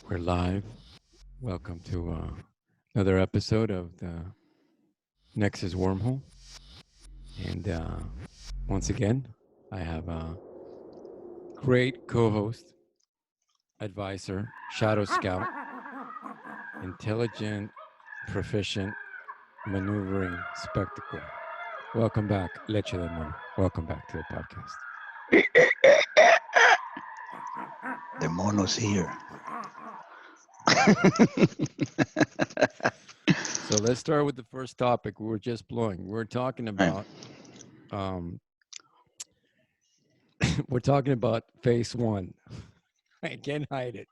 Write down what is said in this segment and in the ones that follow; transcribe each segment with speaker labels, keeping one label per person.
Speaker 1: We're live. Welcome to another episode of the Nexus Wormhole. And once again, I have a great co host, advisor, shadow scout, intelligent, proficient, maneuvering spectacle. Welcome back, Leche de Mono. Welcome back to the podcast.
Speaker 2: The mono's here.
Speaker 1: So let's start with the first topic we were just blowing. We're talking
Speaker 2: Right.
Speaker 1: about we're talking about phase one. I can't hide it.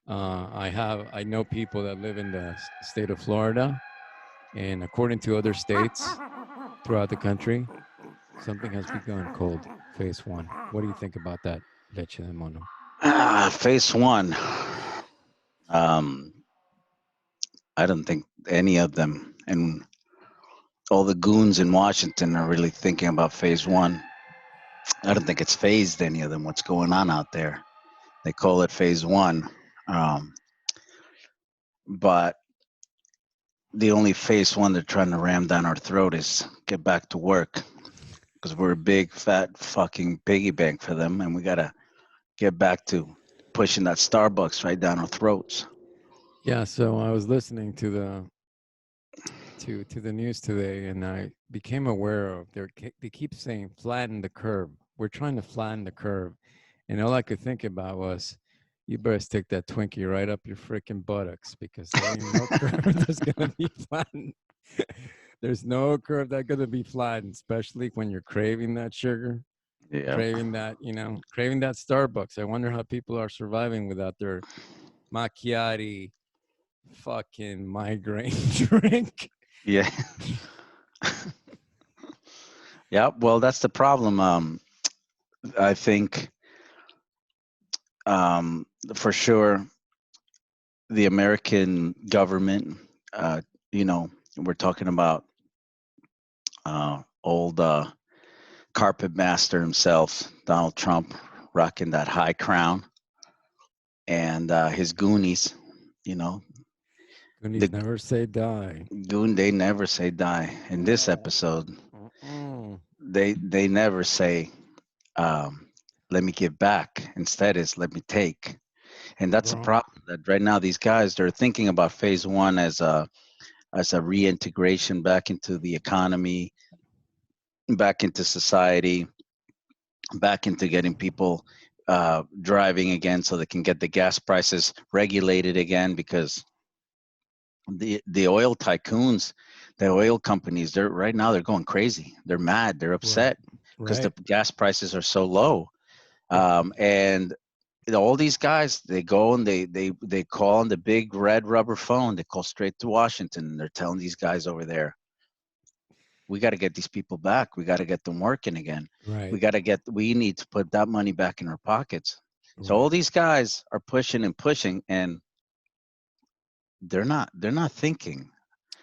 Speaker 1: I know people that live in the state of Florida, and according to other states throughout the country, something has begun called phase one. What do you think about that, Leche de Mono?
Speaker 2: Phase one. Um, I don't think any of them and all the goons in Washington are really thinking about phase one. I don't think it's phased any of them. What's going on out there? They call it phase one, um, but the only phase one they're trying to ram down our throat is get back to work because we're a big fat fucking piggy bank for them, and we gotta get back to pushing that Starbucks right down our throats.
Speaker 1: Yeah, so I was listening to the news today, and I became aware of they keep saying flatten the curve. We're trying to flatten the curve, and all I could think about was, you better stick that Twinkie right up your freaking buttocks because there ain't no curve that's gonna be flattened. There's no curve that's gonna be flattened, especially when you're craving that sugar,
Speaker 2: Yeah.
Speaker 1: craving that Starbucks. I wonder how people are surviving without their macchiati fucking migraine drink.
Speaker 2: Yeah. Yeah. Well, that's the problem. I think for sure the American government, uh, we're talking about old carpet master himself, Donald Trump, rocking that high crown, and his goonies, you know,
Speaker 1: Goonies
Speaker 2: the
Speaker 1: never say die.
Speaker 2: they never say die. In this episode,
Speaker 1: Mm-mm.
Speaker 2: they never say, um, let me give back. Instead, it's let me take. And that's a
Speaker 1: Bro.
Speaker 2: problem that right now these guys they're thinking about phase one as a reintegration back into the economy, back into society, back into getting people driving again so they can get the gas prices regulated again because the oil tycoons, the oil companies, they're right now they're going crazy. They're mad. They're
Speaker 1: Right.
Speaker 2: upset because the
Speaker 1: Right.
Speaker 2: gas prices are so low.
Speaker 1: Yep.
Speaker 2: And all these guys they go and they call on the big red rubber phone. They call straight to Washington and they're telling these guys over there, we got to get these people back. We got to get them working again.
Speaker 1: Right.
Speaker 2: We need to put that money back in our pockets. So
Speaker 1: Right.
Speaker 2: all these guys are pushing and pushing, and they're not thinking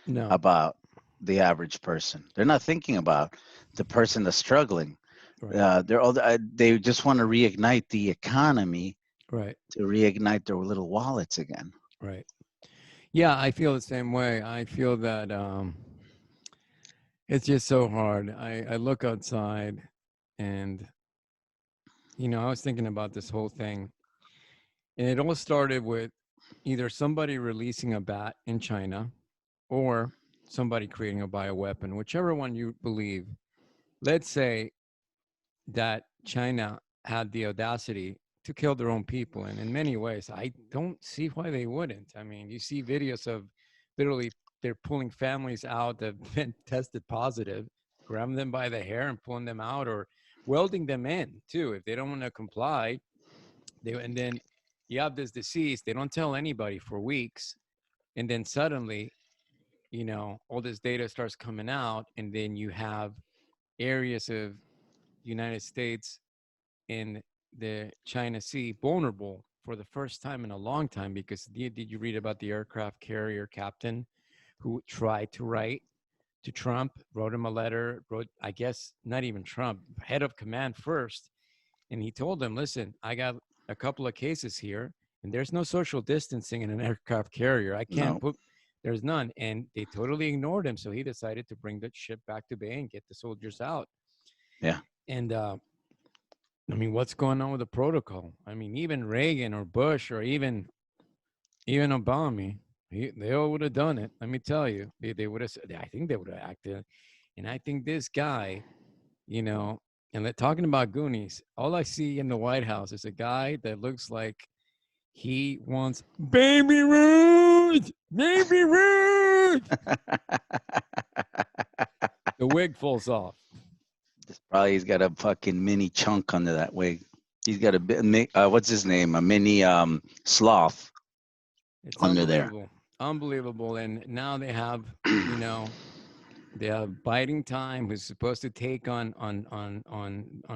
Speaker 1: No.
Speaker 2: about the average person. They're not thinking about the person that's struggling.
Speaker 1: Right.
Speaker 2: They just want to reignite the economy
Speaker 1: Right.
Speaker 2: to reignite their little wallets again.
Speaker 1: Right. Yeah, I feel the same way. I feel that it's just so hard. I look outside and I was thinking about this whole thing. And it all started with either somebody releasing a bat in China or somebody creating a bioweapon, whichever one you believe. Let's say that China had the audacity to kill their own people. And in many ways, I don't see why they wouldn't. I mean, you see videos of literally they're pulling families out that have been tested positive, grabbing them by the hair and pulling them out, or welding them in too. If they don't want to comply, and then you have this disease, they don't tell anybody for weeks. And then suddenly, all this data starts coming out, and then you have areas of United States in the China Sea vulnerable for the first time in a long time because did you read about the aircraft carrier captain who tried to write to Trump, wrote him a letter, wrote, I guess, not even Trump, head of command first. And he told them, listen, I got a couple of cases here. and there's no social distancing in an aircraft carrier. I can't
Speaker 2: No.
Speaker 1: put. There's none, and they totally ignored him. So he decided to bring the ship back to Bay and get the soldiers out.
Speaker 2: Yeah.
Speaker 1: And I mean, what's going on with the protocol? I mean, even Reagan or Bush or even Obama, they all would have done it. Let me tell you, they would have. I think they would have acted. And I think this guy, you know, and talking about Goonies, all I see in the White House is a guy that looks like he wants Baby Ruth, Baby Ruth. The wig falls off.
Speaker 2: Probably he's got a fucking mini chunk under that wig. He's got a bit. What's his name? A mini sloth
Speaker 1: It's
Speaker 2: under there.
Speaker 1: unbelievable, unbelievable. And now they have, you know, they have Biting Time, who's supposed to take on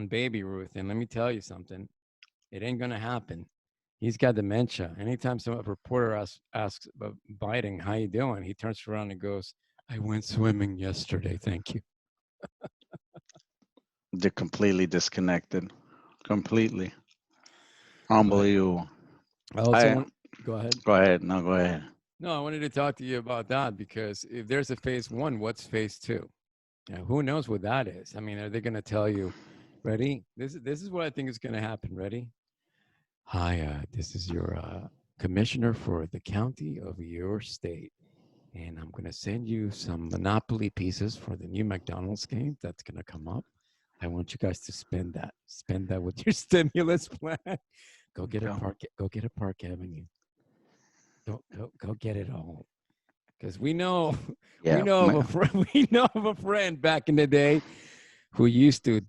Speaker 1: Baby Ruth. And let me tell you something, it ain't gonna happen. He's got dementia. Anytime some reporter asks about Biting, how you doing, he turns around and goes, "I went swimming yesterday, thank you."
Speaker 2: They're completely disconnected. Completely.
Speaker 1: But
Speaker 2: Unbelievable.
Speaker 1: I also want go ahead.
Speaker 2: Go ahead. No, go ahead.
Speaker 1: No, I wanted to talk to you about that because if there's a phase one, what's phase two? Now, who knows what that is? I mean, are they going to tell you, ready? This is what I think is going to happen. Ready? Hi, this is your commissioner for the county of your state. And I'm going to send you some Monopoly pieces for the new McDonald's game that's going to come up. I want you guys to spend that. Spend that with your stimulus plan. Go get a park. Go get a Park Avenue. Go get it all. Because we know
Speaker 2: Yeah.
Speaker 1: we know of a friend back in the day who used to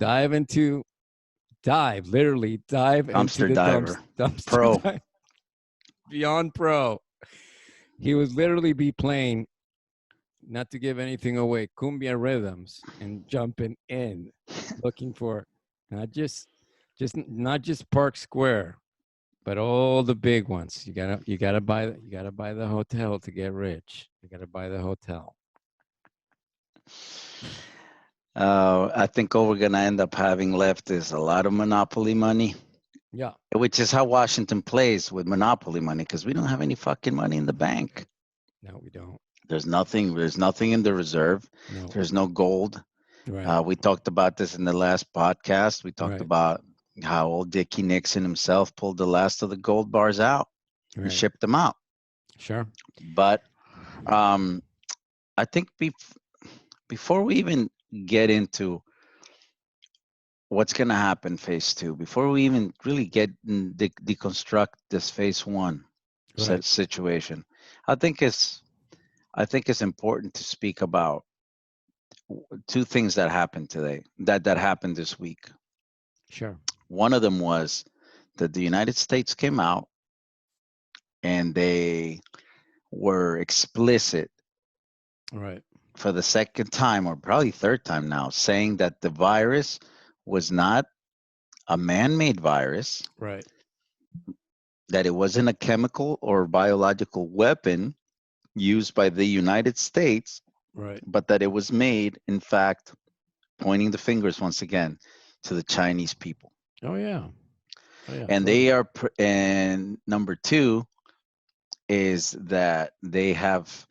Speaker 1: literally dive into
Speaker 2: Dumpster
Speaker 1: the
Speaker 2: diver.
Speaker 1: dumpster
Speaker 2: Pro.
Speaker 1: dive, beyond pro. He would literally be playing, not to give anything away, cumbia rhythms and jumping in, looking for not just not just Park Square, but all the big ones. You gotta buy the hotel to get rich. You gotta buy the hotel.
Speaker 2: I think all we're gonna end up having left is a lot of monopoly money.
Speaker 1: Yeah.
Speaker 2: Which is how Washington plays with monopoly money, because we don't have any fucking money in the bank.
Speaker 1: No, we don't.
Speaker 2: There's nothing in the reserve.
Speaker 1: No.
Speaker 2: There's no gold.
Speaker 1: Right.
Speaker 2: We talked about this in the last podcast. We talked
Speaker 1: Right.
Speaker 2: about how old Dickie Nixon himself pulled the last of the gold bars out and
Speaker 1: Right.
Speaker 2: shipped them out.
Speaker 1: Sure.
Speaker 2: But I think before we even get into what's going to happen phase two, before we even really get deconstruct this phase one
Speaker 1: Right.
Speaker 2: situation, I think it's important to speak about two things that happened today, that happened this week.
Speaker 1: Sure.
Speaker 2: One of them was that the United States came out and they were explicit
Speaker 1: Right.
Speaker 2: for the second time, or probably third time now, saying that the virus was not a man-made virus,
Speaker 1: Right.
Speaker 2: that it wasn't a chemical or biological weapon used by the United States,
Speaker 1: Right.
Speaker 2: but that it was made, in fact, pointing the fingers once again to the Chinese people.
Speaker 1: Oh yeah. Oh yeah.
Speaker 2: And
Speaker 1: totally.
Speaker 2: they are, and number two is that they have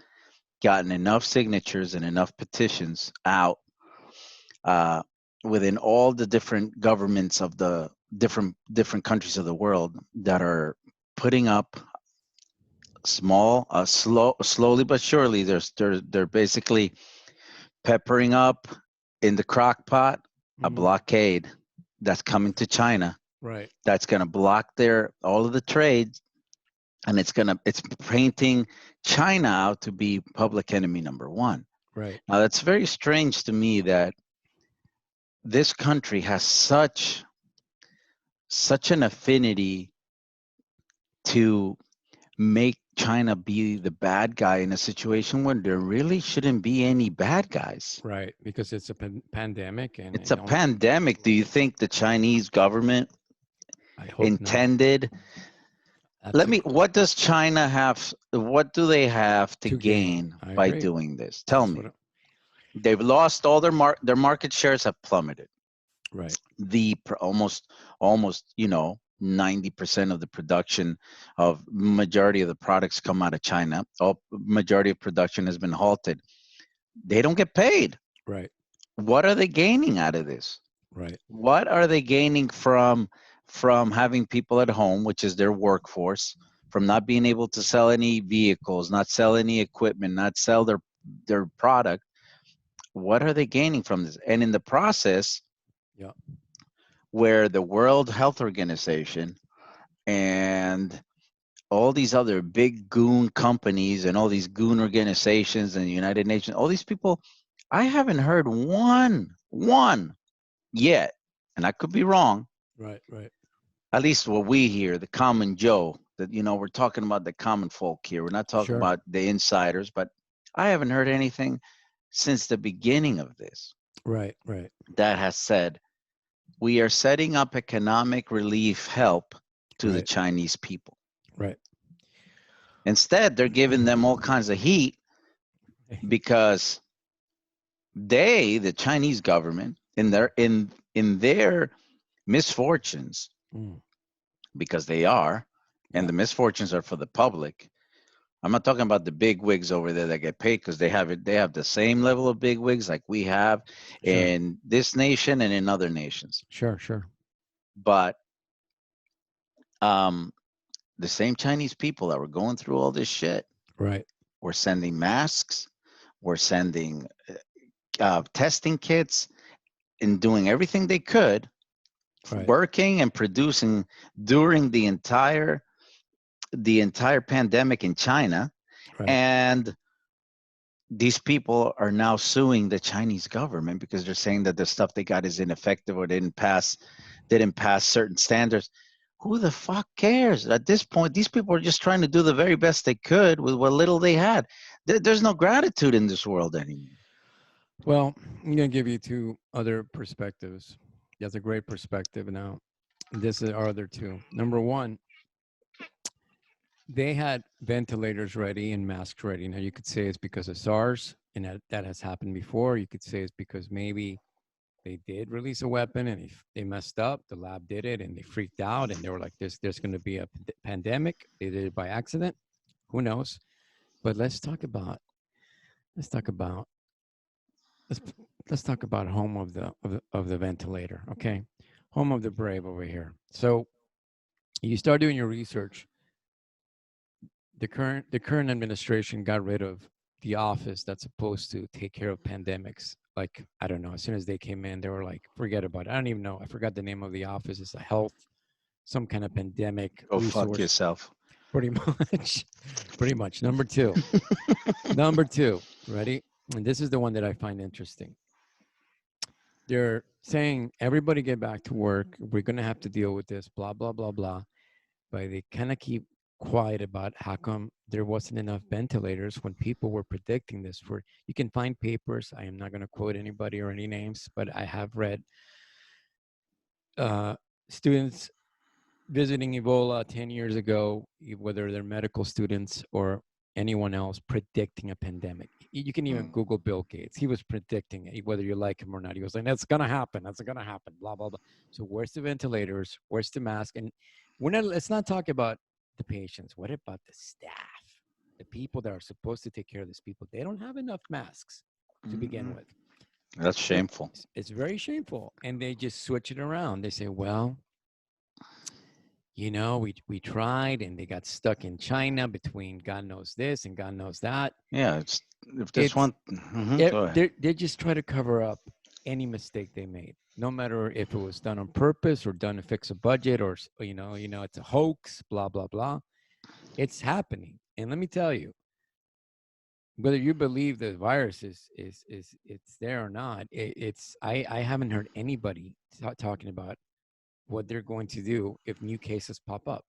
Speaker 2: gotten enough signatures and enough petitions out within all the different governments of the different countries of the world that are putting up slowly but surely. They're basically peppering up in the crock pot a blockade that's coming to China.
Speaker 1: Right.
Speaker 2: That's going to block all of the trade, and it's painting China out to be public enemy number one.
Speaker 1: Right.
Speaker 2: Now that's very strange to me that this country has such an affinity to make China be the bad guy in a situation where there really shouldn't be any bad guys.
Speaker 1: Right. Because it's a pandemic and
Speaker 2: It's a pandemic. Do you think the Chinese government intended? What does China have? What do they have to gain by doing this? Tell me. They've lost all their market shares have plummeted.
Speaker 1: Right.
Speaker 2: The almost, 90% of the production of majority of the products come out of China. All majority of production has been halted. They don't get paid.
Speaker 1: Right.
Speaker 2: What are they gaining out of this?
Speaker 1: Right.
Speaker 2: What are they gaining from having people at home, which is their workforce, from not being able to sell any vehicles, not sell any equipment, not sell their product? What are they gaining from this? And in the process,
Speaker 1: Yeah.
Speaker 2: where the World Health Organization and all these other big goon companies and all these goon organizations and the United Nations, all these people, I haven't heard one yet, and I could be wrong,
Speaker 1: Right. Right.
Speaker 2: at least what we hear, the common Joe, that, we're talking about the common folk here. We're not talking
Speaker 1: Sure.
Speaker 2: about the insiders, but I haven't heard anything since the beginning of this
Speaker 1: Right. Right.
Speaker 2: that has said, we are setting up economic relief help to the
Speaker 1: Right.
Speaker 2: Chinese people.
Speaker 1: Right.
Speaker 2: Instead, they're giving them all kinds of heat because the Chinese government, in their misfortunes,
Speaker 1: Mm.
Speaker 2: because they are, and
Speaker 1: Yeah.
Speaker 2: the misfortunes are for the public. I'm not talking about the big wigs over there that get paid, because they have it. They have the same level of big wigs like we have
Speaker 1: Sure.
Speaker 2: in this nation and in other nations.
Speaker 1: Sure. Sure.
Speaker 2: But um, the same Chinese people that were going through all this shit
Speaker 1: Right.
Speaker 2: were sending masks, were sending testing kits, and doing everything they could,
Speaker 1: Right.
Speaker 2: working and producing during the entire pandemic in China.
Speaker 1: Right.
Speaker 2: And these people are now suing the Chinese government because they're saying that the stuff they got is ineffective or didn't pass certain standards. Who the fuck cares? At this point, these people are just trying to do the very best they could with what little they had. There's no gratitude in this world anymore.
Speaker 1: Well, I'm gonna give you two other perspectives. That's a great perspective. Now, this is our other two. Number one, they had ventilators ready and masks ready. Now, you could say it's because of SARS, and that has happened before. You could say it's because maybe they did release a weapon and they messed up. The lab did it and they freaked out and they were like, there's going to be a pandemic. They did it by accident. Who knows? But let's talk about let's let's talk about home of the ventilator. Okay, home of the brave over here. So you start doing your research. The current administration got rid of the office that's supposed to take care of pandemics. Like, I don't know, as soon as they came in, they were like, forget about it. I don't even know. I forgot the name of the office. It's a health, some kind of pandemic
Speaker 2: Go fuck
Speaker 1: resource.
Speaker 2: yourself.
Speaker 1: Pretty much. Pretty much. Number two. Number two. Ready? And this is the one that I find interesting. They're saying everybody get back to work. We're gonna have to deal with this, blah, blah, blah, blah. But they kind of keep quiet about how come there wasn't enough ventilators when people were predicting this. For you can find papers. I am not going to quote anybody or any names, but I have read uh, students visiting Ebola 10 years ago, whether they're medical students or anyone else, predicting a pandemic. You can even Google Bill Gates. He was predicting it, whether you like him or not. He was like, that's going to happen. That's going to happen, blah, blah, blah. So where's the ventilators? Where's the mask? And let's not talk about the patients. What about the staff? The people that are supposed to take care of these people, they don't have enough masks to begin with.
Speaker 2: That's
Speaker 1: So
Speaker 2: shameful.
Speaker 1: it's very shameful. And they just switch it around. They say, well, we tried and they got stuck in China between God knows this and God knows that.
Speaker 2: Yeah, if there's
Speaker 1: It's
Speaker 2: one. Go ahead.
Speaker 1: they just try to cover up any mistake they made, no matter if it was done on purpose or done to fix a budget or it's a hoax, blah blah blah. It's happening, and let me tell you, whether you believe the virus is it's there or not, I haven't heard anybody talking about what they're going to do if new cases pop up.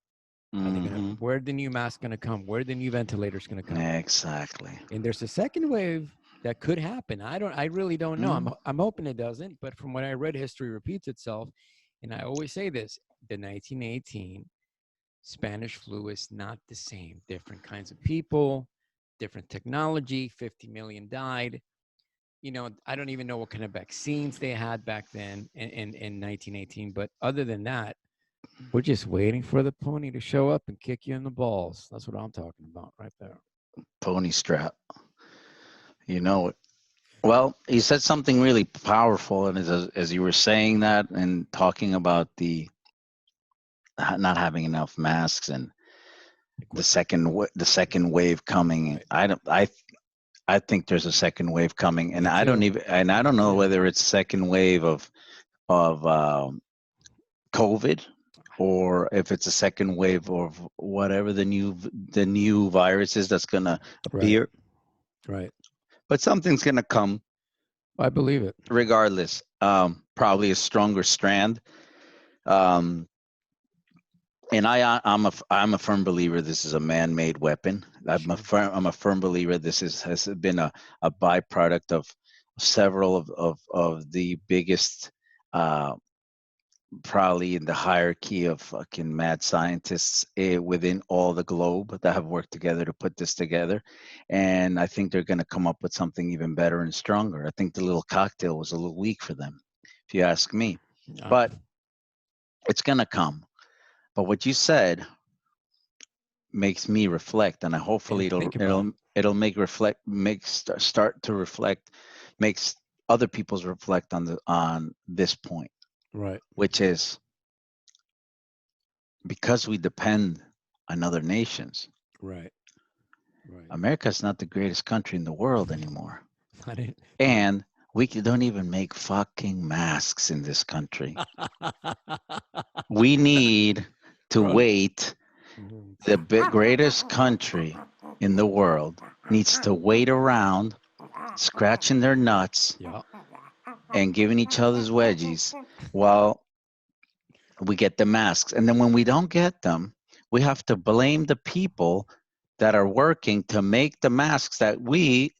Speaker 1: Are they gonna?
Speaker 2: Hmm.
Speaker 1: Where the new mask gonna come? Where the new ventilators gonna come?
Speaker 2: Exactly.
Speaker 1: And there's a second wave that could happen. I really don't know.
Speaker 2: Mm.
Speaker 1: I'm hoping it doesn't, but from what I read, history repeats itself. And I always say this: the 1918 Spanish flu is not the same. Different kinds of people, different technology. 50 million died. I don't even know what kind of vaccines they had back then in 1918. But other than that, We're just waiting for the pony to show up and kick you in the balls. That's what I'm talking about right there.
Speaker 2: Pony strap. You know it. Well, you said something really powerful, and as you were saying that and talking about the not having enough masks and
Speaker 1: Equipment.
Speaker 2: the second wave coming,
Speaker 1: Right.
Speaker 2: I think there's a second wave coming, and
Speaker 1: Me too.
Speaker 2: I
Speaker 1: Me
Speaker 2: don't know
Speaker 1: too.
Speaker 2: whether it's second wave of COVID, or if it's a second wave of whatever the new virus is that's gonna
Speaker 1: Right.
Speaker 2: appear.
Speaker 1: Right.
Speaker 2: But something's gonna come
Speaker 1: I believe it.
Speaker 2: regardless. Probably a stronger strand. Um, and I'm a firm believer this is a man-made weapon.
Speaker 1: Sure.
Speaker 2: I'm a firm believer this has been a byproduct of several of the biggest, uh, probably in the hierarchy of fucking mad scientists within all the globe that have worked together to put this together. And I think they're going to come up with something even better and stronger. I think the little cocktail was a little weak for them, if you ask me.
Speaker 1: Uh,
Speaker 2: But it's going to come. But what you said makes me reflect, and
Speaker 1: and
Speaker 2: hopefully
Speaker 1: think about it.
Speaker 2: it'll start to reflect, makes other people's reflect on this point,
Speaker 1: Right.
Speaker 2: which is because we depend on other nations.
Speaker 1: Right. Right.
Speaker 2: America's not the greatest country in the world anymore,
Speaker 1: I didn't.
Speaker 2: and don't even make fucking masks in this country. We need to
Speaker 1: Right.
Speaker 2: wait.
Speaker 1: Mhm.
Speaker 2: The greatest country in the world needs to wait around scratching their nuts
Speaker 1: Yeah.
Speaker 2: and giving each other's wedgies while we get the masks. And then when we don't get them, we have to blame the people that are working to make the masks that we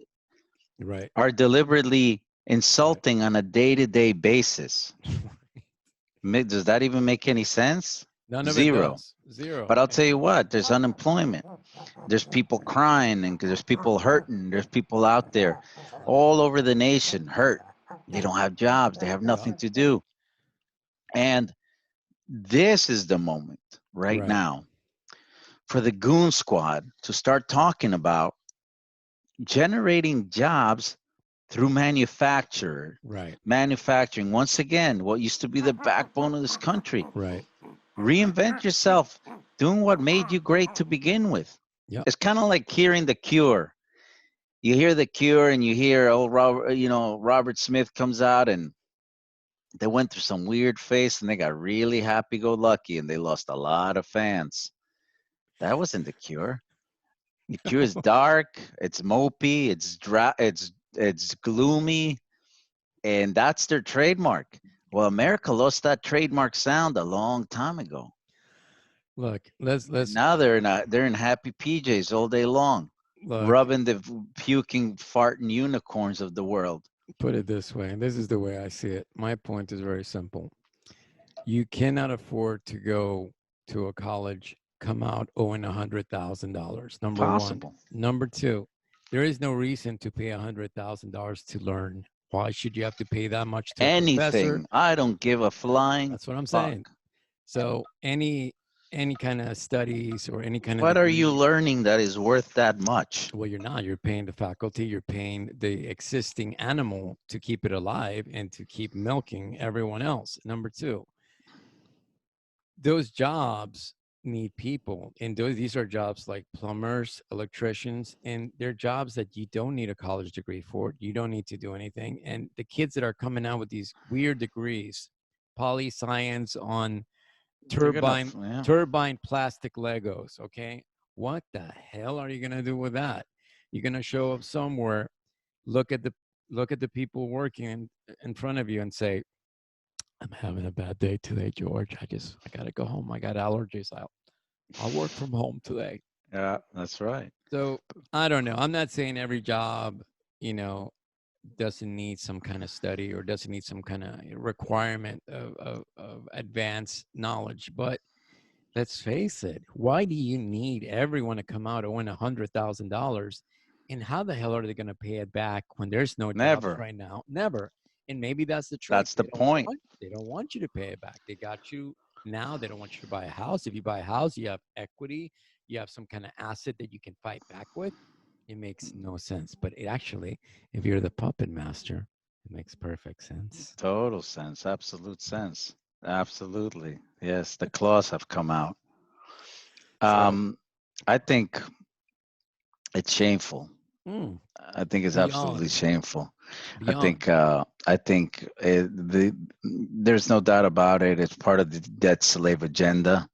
Speaker 1: Right.
Speaker 2: are deliberately
Speaker 1: Right.
Speaker 2: insulting on a day-to-day basis. Does that even make any sense?
Speaker 1: None of it
Speaker 2: Zero.
Speaker 1: does. Zero.
Speaker 2: But I'll tell you what, there's unemployment. There's people crying, and there's people hurting. There's people out there all over the nation hurt. They
Speaker 1: Yeah.
Speaker 2: don't have jobs. They have
Speaker 1: Yeah.
Speaker 2: nothing to do. And this is the moment right
Speaker 1: Right.
Speaker 2: now for the Goon Squad to start talking about generating jobs through
Speaker 1: Right.
Speaker 2: manufacturing. Once again, what used to be the backbone of this country.
Speaker 1: Right.
Speaker 2: Reinvent yourself, doing what made you great to begin with.
Speaker 1: Yeah.
Speaker 2: It's kind of like hearing The Cure. You hear The Cure and you hear Robert Smith comes out, and they went through some weird phase and they got really happy-go-lucky and they lost a lot of fans. That wasn't The Cure. The Cure is dark, it's mopey, it's gloomy, and that's their trademark. Well, America lost that trademark sound a long time ago.
Speaker 1: Look,
Speaker 2: And
Speaker 1: let's
Speaker 2: now they're in happy PJs all day long,
Speaker 1: look,
Speaker 2: rubbing the puking, farting unicorns of the world.
Speaker 1: put it this way, and this is the way I see it. My point is very simple. You cannot afford to go to a college, come out owing $100,000. Number one.
Speaker 2: Possible.
Speaker 1: Number two, there is no reason to pay $100,000 to learn. Why should you have to pay that much to a professor?
Speaker 2: Anything. I don't give a flying
Speaker 1: That's what I'm
Speaker 2: fuck.
Speaker 1: saying. So any kind of studies or any kind of
Speaker 2: What are you
Speaker 1: degree,
Speaker 2: learning that is worth that much?
Speaker 1: well, you're not. You're paying the faculty, you're paying the existing animal to keep it alive and to keep milking everyone else. Number two, those jobs need people, and these are jobs like plumbers, electricians, and they're jobs that you don't need a college degree for. You don't need to do anything. And the kids that are coming out with these weird degrees, poly science on
Speaker 2: They're gonna,
Speaker 1: turbine
Speaker 2: yeah.
Speaker 1: turbine plastic Legos. Okay, what the hell are you gonna do with that? You're gonna show up somewhere, look at the people working in front of you and say, I'm having a bad day today, George. I gotta go home. I got allergies. I'll work from home today.
Speaker 2: Yeah, that's right.
Speaker 1: So I don't know. I'm not saying every job, you know, doesn't need some kind of study or doesn't need some kind of requirement of advanced knowledge. But let's face it, why do you need everyone to come out and win $100,000? And how the hell are they going to pay it back when there's no jobs
Speaker 2: Never.
Speaker 1: right now? Never. And maybe that's the trick.
Speaker 2: That's the point.
Speaker 1: They don't want you to pay it back. They got you Now they don't want you to buy a house. If you buy a house, you have equity, you have some kind of asset that you can fight back with. It makes no sense. But it actually, if you're the puppet master, it makes perfect sense.
Speaker 2: Total sense, absolute sense. Absolutely. Yes, the claws have come out.
Speaker 1: So,
Speaker 2: Um, I think it's shameful.
Speaker 1: mm,
Speaker 2: I think it's absolutely
Speaker 1: beyond,
Speaker 2: shameful.
Speaker 1: beyond,
Speaker 2: I think there's no doubt about it. It's part of the debt slave agenda.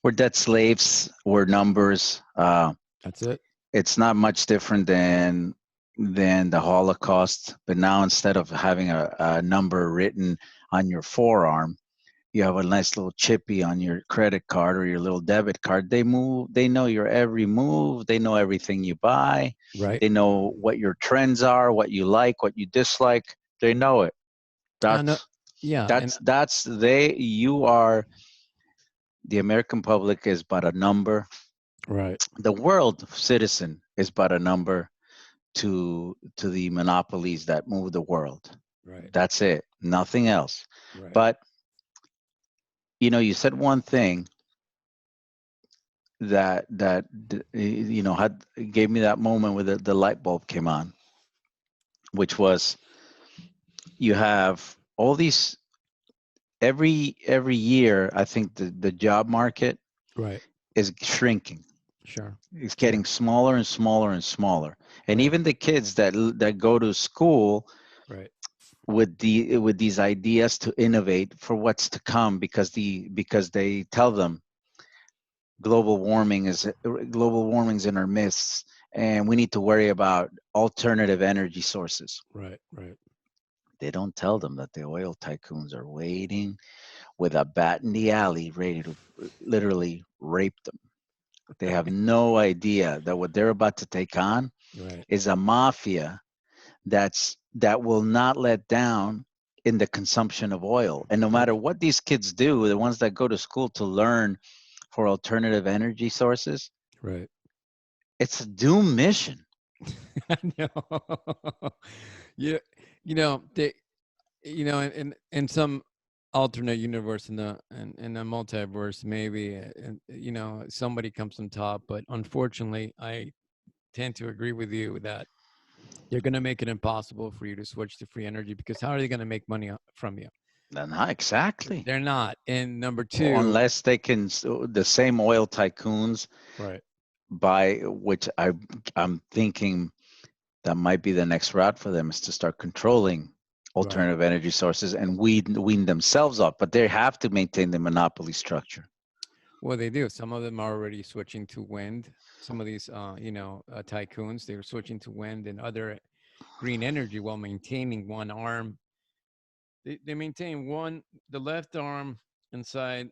Speaker 2: We're debt slaves. We're numbers.
Speaker 1: that's it.
Speaker 2: It's not much different than the Holocaust, but now instead of having a number written on your forearm, you have a nice little chippy on your credit card or your little debit card. They know your every move, they know everything you buy,
Speaker 1: Right.
Speaker 2: they know what your trends are, what you like, what you dislike. They know it.
Speaker 1: I know.
Speaker 2: That's
Speaker 1: Yeah. And
Speaker 2: that's they you are the American public is but a number.
Speaker 1: right,
Speaker 2: The world citizen is but a number to the monopolies that move the world.
Speaker 1: right,
Speaker 2: That's it. Nothing else.
Speaker 1: right.
Speaker 2: But you said one thing had gave me that moment where the light bulb came on, which was you have all these every year. I think the job market
Speaker 1: Right.
Speaker 2: is shrinking.
Speaker 1: Sure.
Speaker 2: It's getting
Speaker 1: Sure.
Speaker 2: smaller and smaller and smaller, and
Speaker 1: Right.
Speaker 2: even the kids that go to school
Speaker 1: Right.
Speaker 2: with these ideas to innovate for what's to come, because they tell them global warming's in our midst, and we need to worry about alternative energy sources.
Speaker 1: Right. Right.
Speaker 2: They don't tell them that the oil tycoons are waiting with a bat in the alley ready to literally rape them. They have no idea that what they're about to take on
Speaker 1: Right.
Speaker 2: is a mafia that will not let down in the consumption of oil. And no matter
Speaker 1: Right.
Speaker 2: what these kids do, the ones that go to school to learn for alternative energy sources,
Speaker 1: Right.
Speaker 2: it's a doomed mission.
Speaker 1: I know. Yeah. You know, they in some alternate universe in a multiverse, maybe somebody comes on top, but unfortunately I tend to agree with you that they're going to make it impossible for you to switch to free energy because how are they going to make money from you?
Speaker 2: Not exactly.
Speaker 1: They're not. And number two,
Speaker 2: Unless they can, the same oil tycoons
Speaker 1: right,
Speaker 2: by which I'm thinking that might be the next route for them is to start controlling
Speaker 1: right.
Speaker 2: alternative energy sources and wean themselves off. But they have to maintain the monopoly structure.
Speaker 1: Well, they do. Some of them are already switching to wind. Some of these, tycoons, they're switching to wind and other green energy while maintaining one arm. They maintain the left arm inside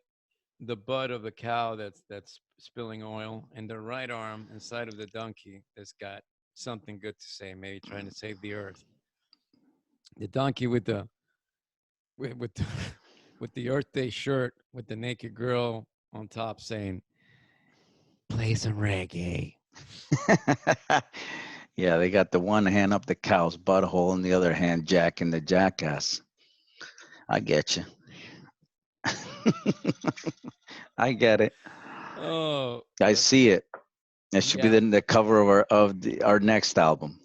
Speaker 1: the butt of the cow that's spilling oil, and the right arm inside of the donkey that's got something good to say, maybe trying to save the earth. The donkey with the, with the Earth Day shirt with the naked girl on top saying, "Play some reggae."
Speaker 2: Yeah, they got the one hand up the cow's butthole and the other hand jacking the jackass. I get you. I get it.
Speaker 1: Oh,
Speaker 2: I see it. It should be
Speaker 1: yeah,
Speaker 2: the cover of our next album.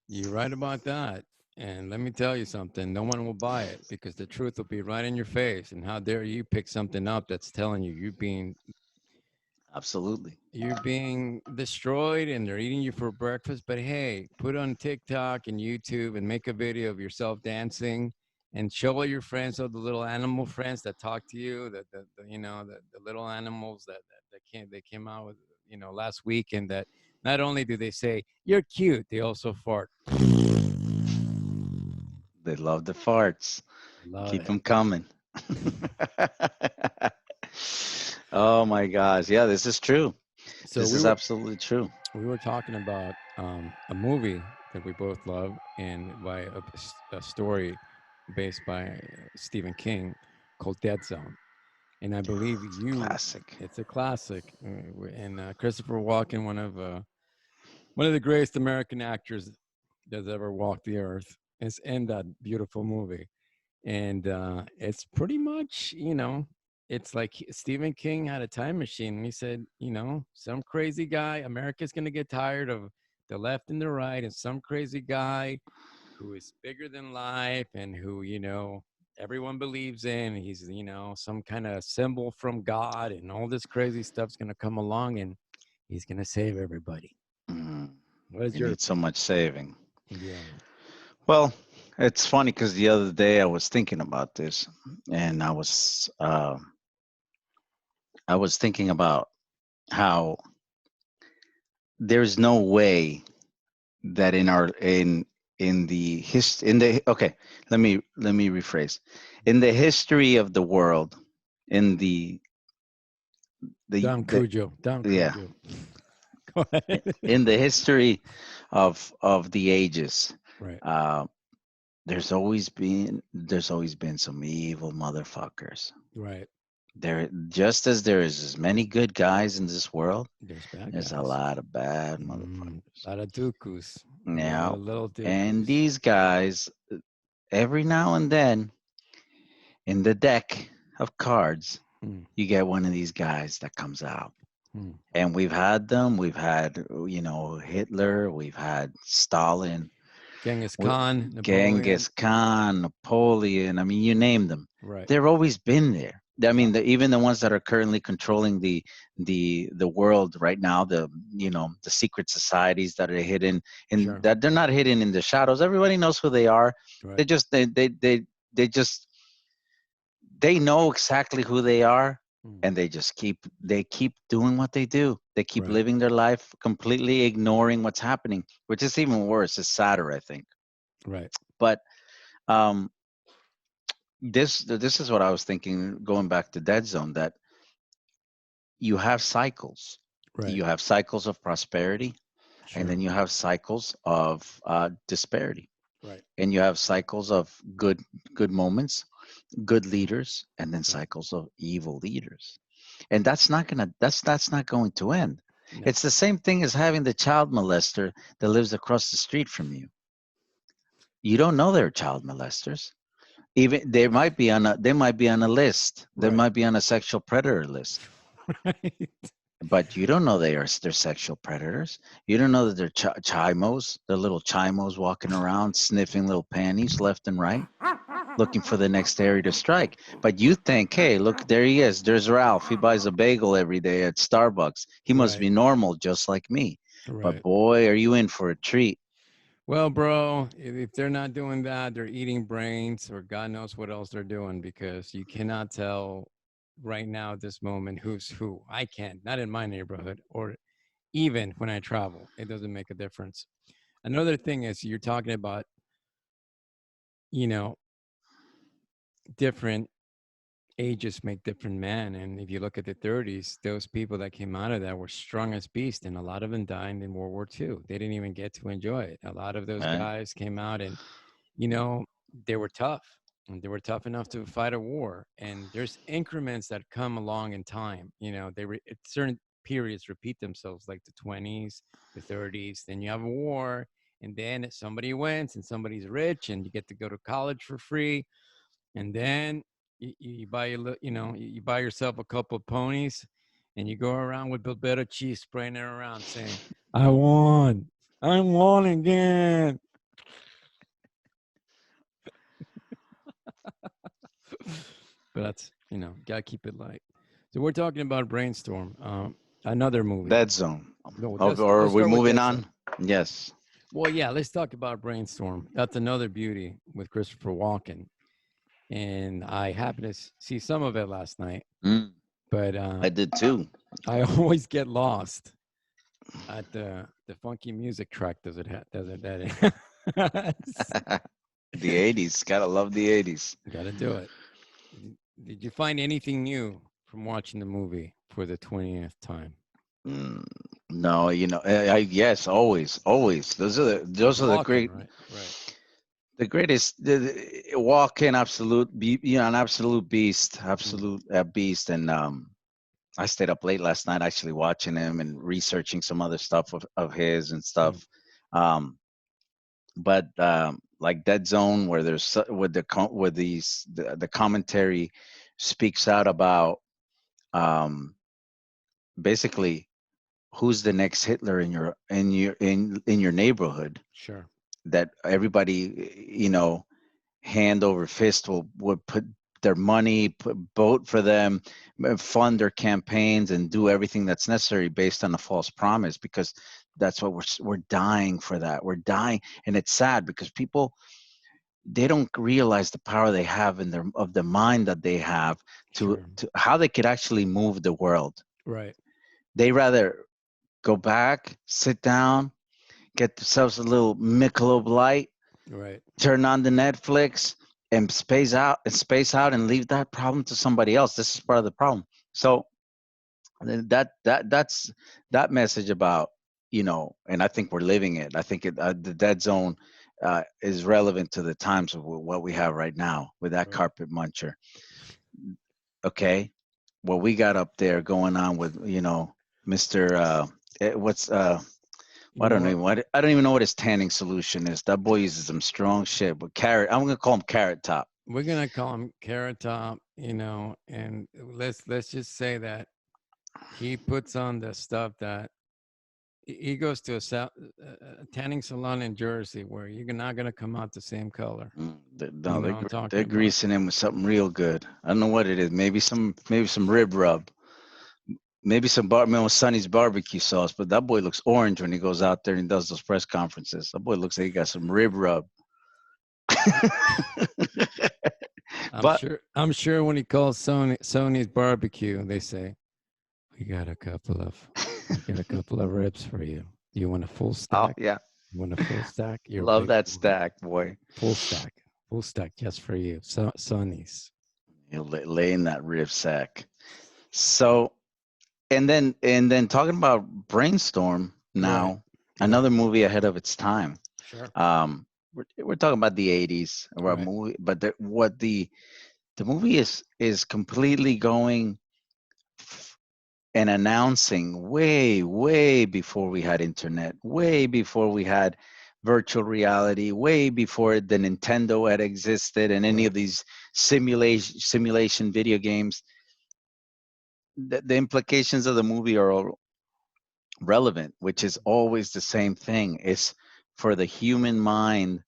Speaker 1: you're right about that. And let me tell you something, no one will buy it because the truth will be right in your face. And how dare you pick something up that's telling you
Speaker 2: Absolutely.
Speaker 1: you're being destroyed and they're eating you for breakfast. But hey, put on TikTok and YouTube and make a video of yourself dancing and show all your friends, all the little animal friends that talk to you, the little animals that came out with, last week. And that not only do they say you're cute, they also fart.
Speaker 2: They love the farts.
Speaker 1: Love
Speaker 2: Keep
Speaker 1: it.
Speaker 2: them coming. Oh my gosh. Yeah, this is true.
Speaker 1: So
Speaker 2: This
Speaker 1: we
Speaker 2: is
Speaker 1: were
Speaker 2: absolutely true.
Speaker 1: we were talking about a movie that we both love and by a story based by Stephen King called Dead Zone. And I believe
Speaker 2: Classic.
Speaker 1: it's a classic. And Christopher Walken, one of the greatest American actors that's ever walked the earth, is in that beautiful movie. And it's pretty much, it's like Stephen King had a time machine and he said, some crazy guy, America's going to get tired of the left and the right, and some crazy guy who is bigger than life and who, everyone believes in. He's, some kind of symbol from God, and all this crazy stuff's going to come along and he's going to save everybody.
Speaker 2: Mm,
Speaker 1: What is
Speaker 2: we
Speaker 1: your
Speaker 2: need so
Speaker 1: opinion?
Speaker 2: much saving.
Speaker 1: Yeah.
Speaker 2: Well, it's funny because the other day I was thinking about this, and I was thinking about how there's no way that in the hist in the okay, let me rephrase. In the history of the world, in
Speaker 1: Don
Speaker 2: the
Speaker 1: Cujo. Don
Speaker 2: yeah,
Speaker 1: Cujo. Go ahead.
Speaker 2: in the history of the ages,
Speaker 1: Right.
Speaker 2: uh, there's always been some evil motherfuckers.
Speaker 1: Right.
Speaker 2: There, just as there is as many good guys in this world,
Speaker 1: There's bad
Speaker 2: there's a
Speaker 1: guys.
Speaker 2: lot of bad
Speaker 1: A
Speaker 2: motherfuckers.
Speaker 1: lot of dooku's. A lot
Speaker 2: Yeah,
Speaker 1: of little
Speaker 2: and
Speaker 1: dooku's.
Speaker 2: these guys, every now and then, in the deck of cards,
Speaker 1: Hmm.
Speaker 2: you get one of these guys that comes out.
Speaker 1: Hmm.
Speaker 2: And we've had them. We've had, Hitler. We've had Stalin.
Speaker 1: Genghis
Speaker 2: w-
Speaker 1: Khan, Napoleon.
Speaker 2: Genghis Khan, Napoleon. I mean, you name them.
Speaker 1: Right.
Speaker 2: They've always been there. I
Speaker 1: Yeah.
Speaker 2: mean, even the ones that are currently controlling the world right now, the secret societies that are hidden in
Speaker 1: Sure.
Speaker 2: that they're not hidden in the shadows. Everybody knows who they are. They
Speaker 1: Right.
Speaker 2: just they just they know exactly who they are,
Speaker 1: Hmm.
Speaker 2: and they keep doing what they do. They keep
Speaker 1: Right.
Speaker 2: living their life completely ignoring what's happening, which is even worse. It's sadder, I think.
Speaker 1: Right.
Speaker 2: But um this is what I was thinking, going back to Dead Zone, that you have cycles.
Speaker 1: Right.
Speaker 2: You have cycles of prosperity, and
Speaker 1: Sure.
Speaker 2: then you have cycles of disparity,
Speaker 1: Right.
Speaker 2: and you have cycles of good moments, good leaders, and then
Speaker 1: Right.
Speaker 2: cycles of evil leaders. And that's not going to end.
Speaker 1: No.
Speaker 2: It's the same thing as having the child molester that lives across the street from you. You don't know they're child molesters. Even they might be on a list. They
Speaker 1: Right.
Speaker 2: might be on a sexual predator list.
Speaker 1: Right.
Speaker 2: But you don't know they're sexual predators. You don't know that they're chimos. They're little chimos walking around sniffing little panties left and right, looking for the next area to strike. But you think, hey, look, there he is. There's Ralph. He buys a bagel every day at Starbucks. He must
Speaker 1: Right.
Speaker 2: be normal, just like me. But
Speaker 1: Right.
Speaker 2: boy, are you in for a treat.
Speaker 1: Well, bro, if they're not doing that, they're eating brains or God knows what else they're doing, because you cannot tell right now at this moment who's who. I can't, not in my neighborhood, or even when I travel. It doesn't make a difference. Another thing is, you're talking about, you know, different ages make different men. And if you look at the 30s, those people that came out of that were strong as beasts, and a lot of them died in World War II. They didn't even get to enjoy it. A lot of those
Speaker 2: Right?
Speaker 1: guys came out and, you know, they were tough, and they were tough enough to fight a war. And there's increments that come along in time. Certain periods repeat themselves, like the 20s, the 30s. Then you have a war, and then somebody wins, and somebody's rich, and you get to go to college for free. And then you buy you buy yourself a couple of ponies, and you go around with Bilbetto cheese, spraying it around, saying, I won again." But that's, gotta keep it light. So we're talking about Brainstorm, another movie.
Speaker 2: Dead Zone.
Speaker 1: No,
Speaker 2: Or are
Speaker 1: let's
Speaker 2: we
Speaker 1: start with
Speaker 2: moving
Speaker 1: Dead
Speaker 2: on?
Speaker 1: Zone.
Speaker 2: Yes.
Speaker 1: Well, yeah, let's talk about Brainstorm. That's another beauty with Christopher Walken, and I happened to see some of it last night,
Speaker 2: Mm,
Speaker 1: but
Speaker 2: I did too.
Speaker 1: I always get lost at the funky music track. Does it that it
Speaker 2: The 80s. Gotta love the 80s.
Speaker 1: gotta do it. Did you find anything new from watching the movie for the 20th time?
Speaker 2: Mm, no, yes, always, always.
Speaker 1: It's
Speaker 2: Those are
Speaker 1: Walken, right? Right.
Speaker 2: the greatest. Walk in absolute, an absolute beast,
Speaker 1: Mm,
Speaker 2: absolute beast. And I stayed up late last night actually watching him and researching some other stuff of his and
Speaker 1: mm,
Speaker 2: stuff. Um, but like Dead Zone, where there's with the commentary speaks out about um, basically who's the next Hitler in your neighborhood.
Speaker 1: Sure.
Speaker 2: That everybody, hand over fist would put their money, vote for them, fund their campaigns, and do everything that's necessary based on a false promise. Because that's what we're dying for. That we're dying, and it's sad because people, they don't realize the power they have in their of the mind that they have
Speaker 1: Sure.
Speaker 2: to how they could actually move the world.
Speaker 1: Right.
Speaker 2: They rather go back, sit down, get themselves a little Michelob Light,
Speaker 1: Right.
Speaker 2: turn on the Netflix, and space out and leave that problem to somebody else. This is part of the problem. So that's that message about, and I think we're living it. I think the dead zone is relevant to the times of what we have right now with that
Speaker 1: Right.
Speaker 2: carpet muncher. Okay, what we got up there going on with Mr. What's I
Speaker 1: You
Speaker 2: don't
Speaker 1: know,
Speaker 2: even I don't even know what his tanning solution is. That boy uses some strong shit. But carrot, I'm gonna call him Carrot Top.
Speaker 1: we're gonna call him Carrot Top, and let's just say that he puts on the stuff that he goes to a tanning salon in Jersey where you're not gonna come out the same color.
Speaker 2: No,
Speaker 1: You know what I'm
Speaker 2: they're
Speaker 1: talking about?
Speaker 2: greasing him with something real good. I don't know what it is. Maybe some rib rub. Maybe some Sonny's barbecue sauce. But that boy looks orange when he goes out there and does those press conferences. That boy looks like he got some rib rub.
Speaker 1: I'm, I'm
Speaker 2: But
Speaker 1: sure. I'm sure when he calls Sony's barbecue, they say, "We got a couple of, we got a couple of ribs for you. You want a full
Speaker 2: oh
Speaker 1: stack?
Speaker 2: yeah,
Speaker 1: You want a full stack? You're a
Speaker 2: love
Speaker 1: big
Speaker 2: that
Speaker 1: boy.
Speaker 2: stack, boy.
Speaker 1: Full stack just for you, Sonny's."
Speaker 2: He'll lay in that rib sack. So and then talking about Brainstorm
Speaker 1: Right.
Speaker 2: now,
Speaker 1: Right.
Speaker 2: another movie ahead of its time.
Speaker 1: Sure.
Speaker 2: We're talking about the 80s or a
Speaker 1: Right.
Speaker 2: movie, but what the movie is completely going and announcing way before we had internet, way before we had virtual reality, way before the Nintendo had existed and any
Speaker 1: Right.
Speaker 2: of these simulation video games. The implications of the movie are all relevant, which is always the same thing. It's for the human mind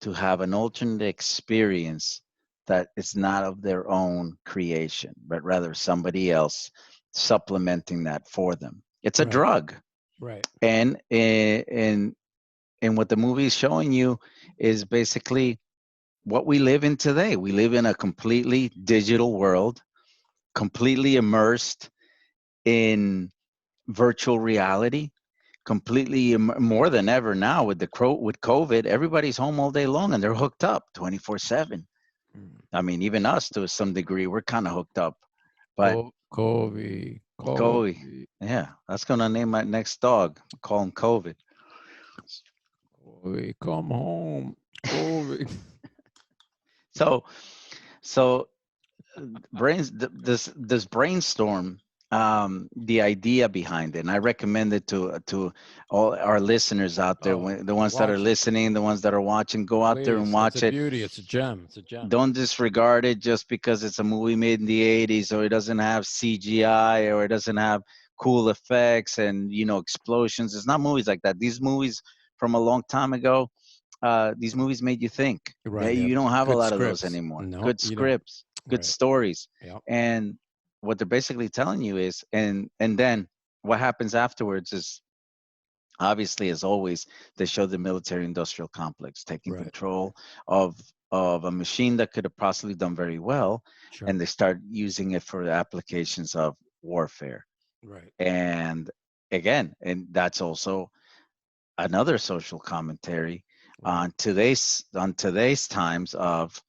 Speaker 2: to have an alternate experience that is not of their own creation, but rather somebody else supplementing that for them. It's a
Speaker 1: Right.
Speaker 2: drug.
Speaker 1: Right.
Speaker 2: And what the movie is showing you is basically what we live in today. We live in a completely digital world, completely immersed in virtual reality, completely more than ever now with with COVID. Everybody's home all day long and they're hooked up 24/7.
Speaker 1: Mm.
Speaker 2: I mean, even us to some degree, we're kind of hooked up. But
Speaker 1: Kobe.
Speaker 2: Kobe,
Speaker 1: Kobe.
Speaker 2: yeah, that's gonna name my next dog. Call him COVID.
Speaker 1: Kobe. Come home. Kobe.
Speaker 2: So, so this brainstorm, the idea behind it, and I recommend it to all our listeners out there,
Speaker 1: Oh,
Speaker 2: the ones that are
Speaker 1: watch it.
Speaker 2: listening, the ones that are watching. Go out there and
Speaker 1: Please. It's a
Speaker 2: watch it.
Speaker 1: beauty. It's a gem. It's a gem.
Speaker 2: Don't disregard it just because it's a movie made in the 80s or it doesn't have CGI or it doesn't have cool effects and explosions. It's not movies like that. These movies from a long time ago, these movies made you think.
Speaker 1: Right. They have
Speaker 2: You don't have a
Speaker 1: good
Speaker 2: lot of those
Speaker 1: scripts.
Speaker 2: anymore.
Speaker 1: No,
Speaker 2: Good
Speaker 1: you don't.
Speaker 2: scripts, good
Speaker 1: Right.
Speaker 2: stories.
Speaker 1: Yep.
Speaker 2: And what they're basically telling you is, and then what happens afterwards is, obviously, as always, they show the military industrial complex taking
Speaker 1: Right.
Speaker 2: control of a machine that could have possibly done very well,
Speaker 1: Sure.
Speaker 2: and they start using it for the applications of warfare.
Speaker 1: Right.
Speaker 2: And again, and that's also another social commentary
Speaker 1: Right.
Speaker 2: on today's times of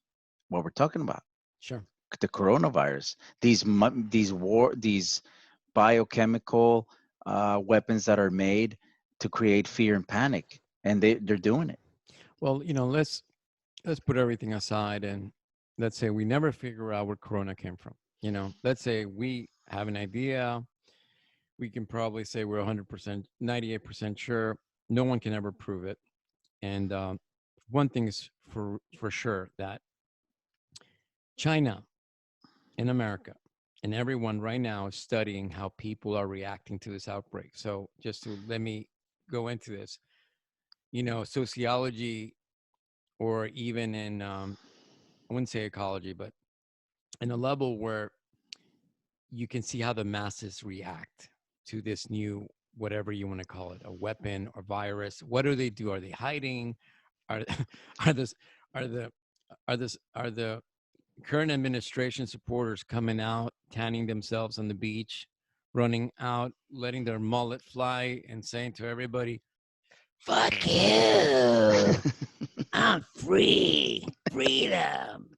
Speaker 2: what we're talking about,
Speaker 1: Sure.
Speaker 2: the coronavirus, these biochemical weapons that are made to create fear and panic, and they're doing it.
Speaker 1: Well, let's put everything aside and let's say we never figure out where Corona came from. Let's say we have an idea. We can probably say we're 100%, 98% sure. No one can ever prove it. And one thing is for sure that China in America, and everyone right now is studying how people are reacting to this outbreak. So just to let me go into this, sociology, or even in I wouldn't say ecology, but in a level where you can see how the masses react to this new, whatever you want to call it, a weapon or virus. What do they do? Are they hiding? Are are this are the are the current administration supporters coming out, tanning themselves on the beach, running out, letting their mullet fly, and saying to everybody, "Fuck you! I'm free, freedom.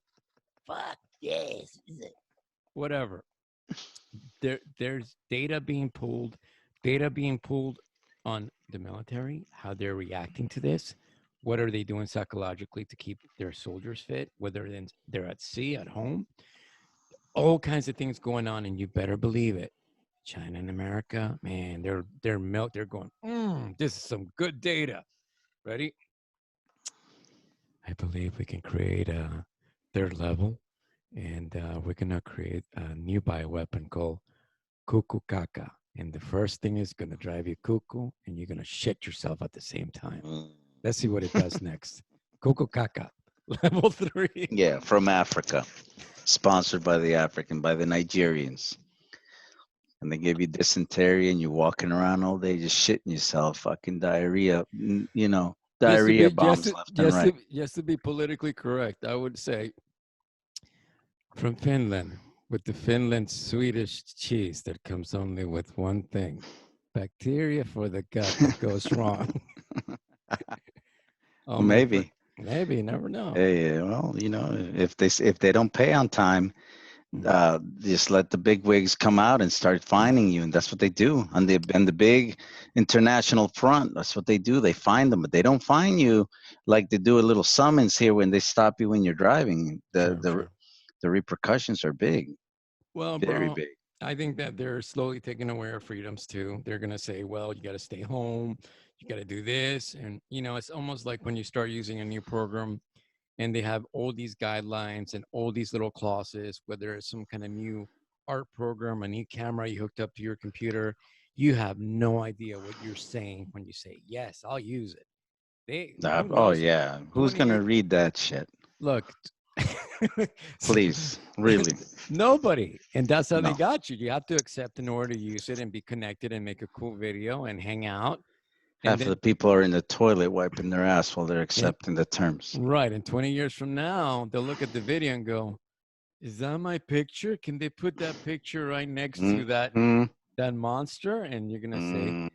Speaker 1: Fuck this." Whatever. There's data being pulled on the military, how they're reacting to this. What are they doing psychologically to keep their soldiers fit, whether they're at sea, at home? All kinds of things going on, and you better believe it. China and America, man, they're going, this is some good data. Ready? I believe we can create a third level, and we're gonna create a new bioweapon called cuckoo caca. And the first thing is gonna drive you cuckoo, and you're gonna shit yourself at the same time. Let's see what it does next. Cuckoo caca, level 3.
Speaker 2: Yeah, from Africa, sponsored by the Nigerians. And they give you dysentery and you're walking around all day just shitting yourself, fucking diarrhea,
Speaker 1: Just to
Speaker 2: diarrhea
Speaker 1: be just
Speaker 2: bombs
Speaker 1: to,
Speaker 2: left and
Speaker 1: just
Speaker 2: right.
Speaker 1: to just to be politically correct, I would say from Finland, with the Finland Swedish cheese that comes only with one thing: bacteria for the gut that goes wrong. Only for
Speaker 2: Maybe.
Speaker 1: maybe, you never know.
Speaker 2: Hey, well, if they don't pay on time, just let the big wigs come out and start finding you, and that's what they do on the big international front. That's what they do. They find them, but they don't find you like they do a little summons here when they stop you when you're driving. The
Speaker 1: Sure,
Speaker 2: the
Speaker 1: sure.
Speaker 2: the repercussions are big,
Speaker 1: Well,
Speaker 2: very
Speaker 1: bro,
Speaker 2: big.
Speaker 1: I think that they're slowly taking away our freedoms too. They're gonna say, "Well, you got to stay home, you got to do this," and it's almost like when you start using a new program, and they have all these guidelines and all these little clauses, whether it's some kind of new art program, a new camera you hooked up to your computer, you have no idea what you're saying when you say, "Yes, I'll use it." Who
Speaker 2: Oh
Speaker 1: knows?
Speaker 2: yeah, who's
Speaker 1: 20
Speaker 2: gonna read that shit?
Speaker 1: Look. So,
Speaker 2: Please, really?
Speaker 1: nobody, and that's how they
Speaker 2: No.
Speaker 1: got you. You have to accept in order to use it and be connected and make a cool video and hang out, and
Speaker 2: Half of the
Speaker 1: then
Speaker 2: people are in the toilet wiping their ass while they're
Speaker 1: and
Speaker 2: accepting the terms.
Speaker 1: right, and 20 years from now they'll look at the video and go, "Is that my picture? Can they put that picture right next to
Speaker 2: Hmm.
Speaker 1: that monster?" And you're gonna say,
Speaker 2: Mm.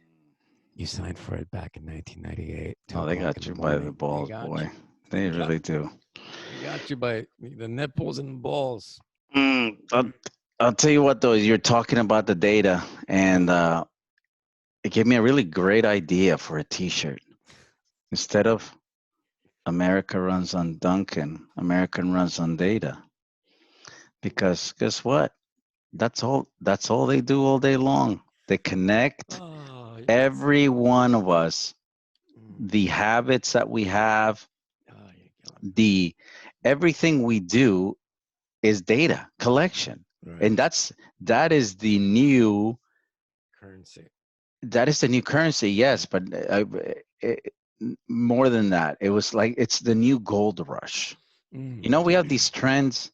Speaker 1: "You signed for it back in 1998, two
Speaker 2: Oh, they
Speaker 1: o'clock in
Speaker 2: got
Speaker 1: the
Speaker 2: you by the
Speaker 1: morning. They
Speaker 2: balls,
Speaker 1: got
Speaker 2: boy.
Speaker 1: you. They
Speaker 2: They
Speaker 1: got
Speaker 2: really do.
Speaker 1: they got you by the nipples and balls."
Speaker 2: Mm, I'll tell you what, though, you're talking about the data, and it gave me a really great idea for a T-shirt. Instead of America runs on Duncan, American runs on data. Because guess what? That's all. That's all they do all day long. They connect
Speaker 1: Oh, it's
Speaker 2: every one of us,
Speaker 1: mm,
Speaker 2: the habits that we have,
Speaker 1: oh, you're killing
Speaker 2: the everything we do is data collection,
Speaker 1: me. Right.
Speaker 2: and
Speaker 1: Currency.
Speaker 2: that is the new currency. Yes, but it, more than that, it was like it's the new gold rush.
Speaker 1: Mm.
Speaker 2: We have these trends.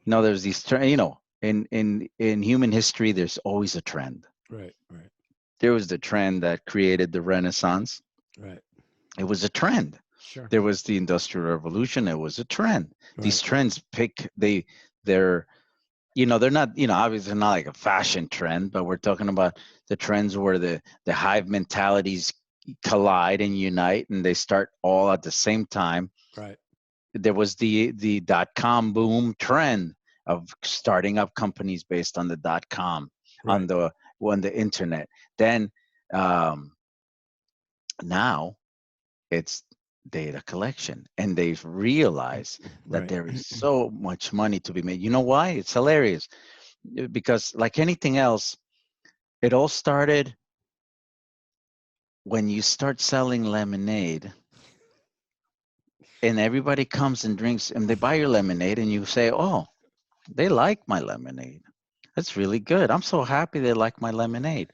Speaker 2: There's these trends. In human history, there's always a trend.
Speaker 1: Right, right,
Speaker 2: There was the trend that created the Renaissance.
Speaker 1: right.
Speaker 2: It was a trend.
Speaker 1: Sure.
Speaker 2: There was the Industrial Revolution. It was a trend. These
Speaker 1: Right.
Speaker 2: trends they're they're not, obviously not like a fashion trend, but we're talking about the trends where the hive mentalities collide and unite and they start all at the same time.
Speaker 1: Right.
Speaker 2: There was the dot-com boom trend of starting up companies based on the dot-com
Speaker 1: Right.
Speaker 2: on the internet. Then um, now it's data collection, and they've realized that
Speaker 1: Right.
Speaker 2: there is so much money to be made. You know why? It's hilarious. Because like anything else, it all started when you start selling lemonade and everybody comes and drinks and they buy your lemonade and you say, oh, They like my lemonade. That's really good. I'm so happy they like my lemonade.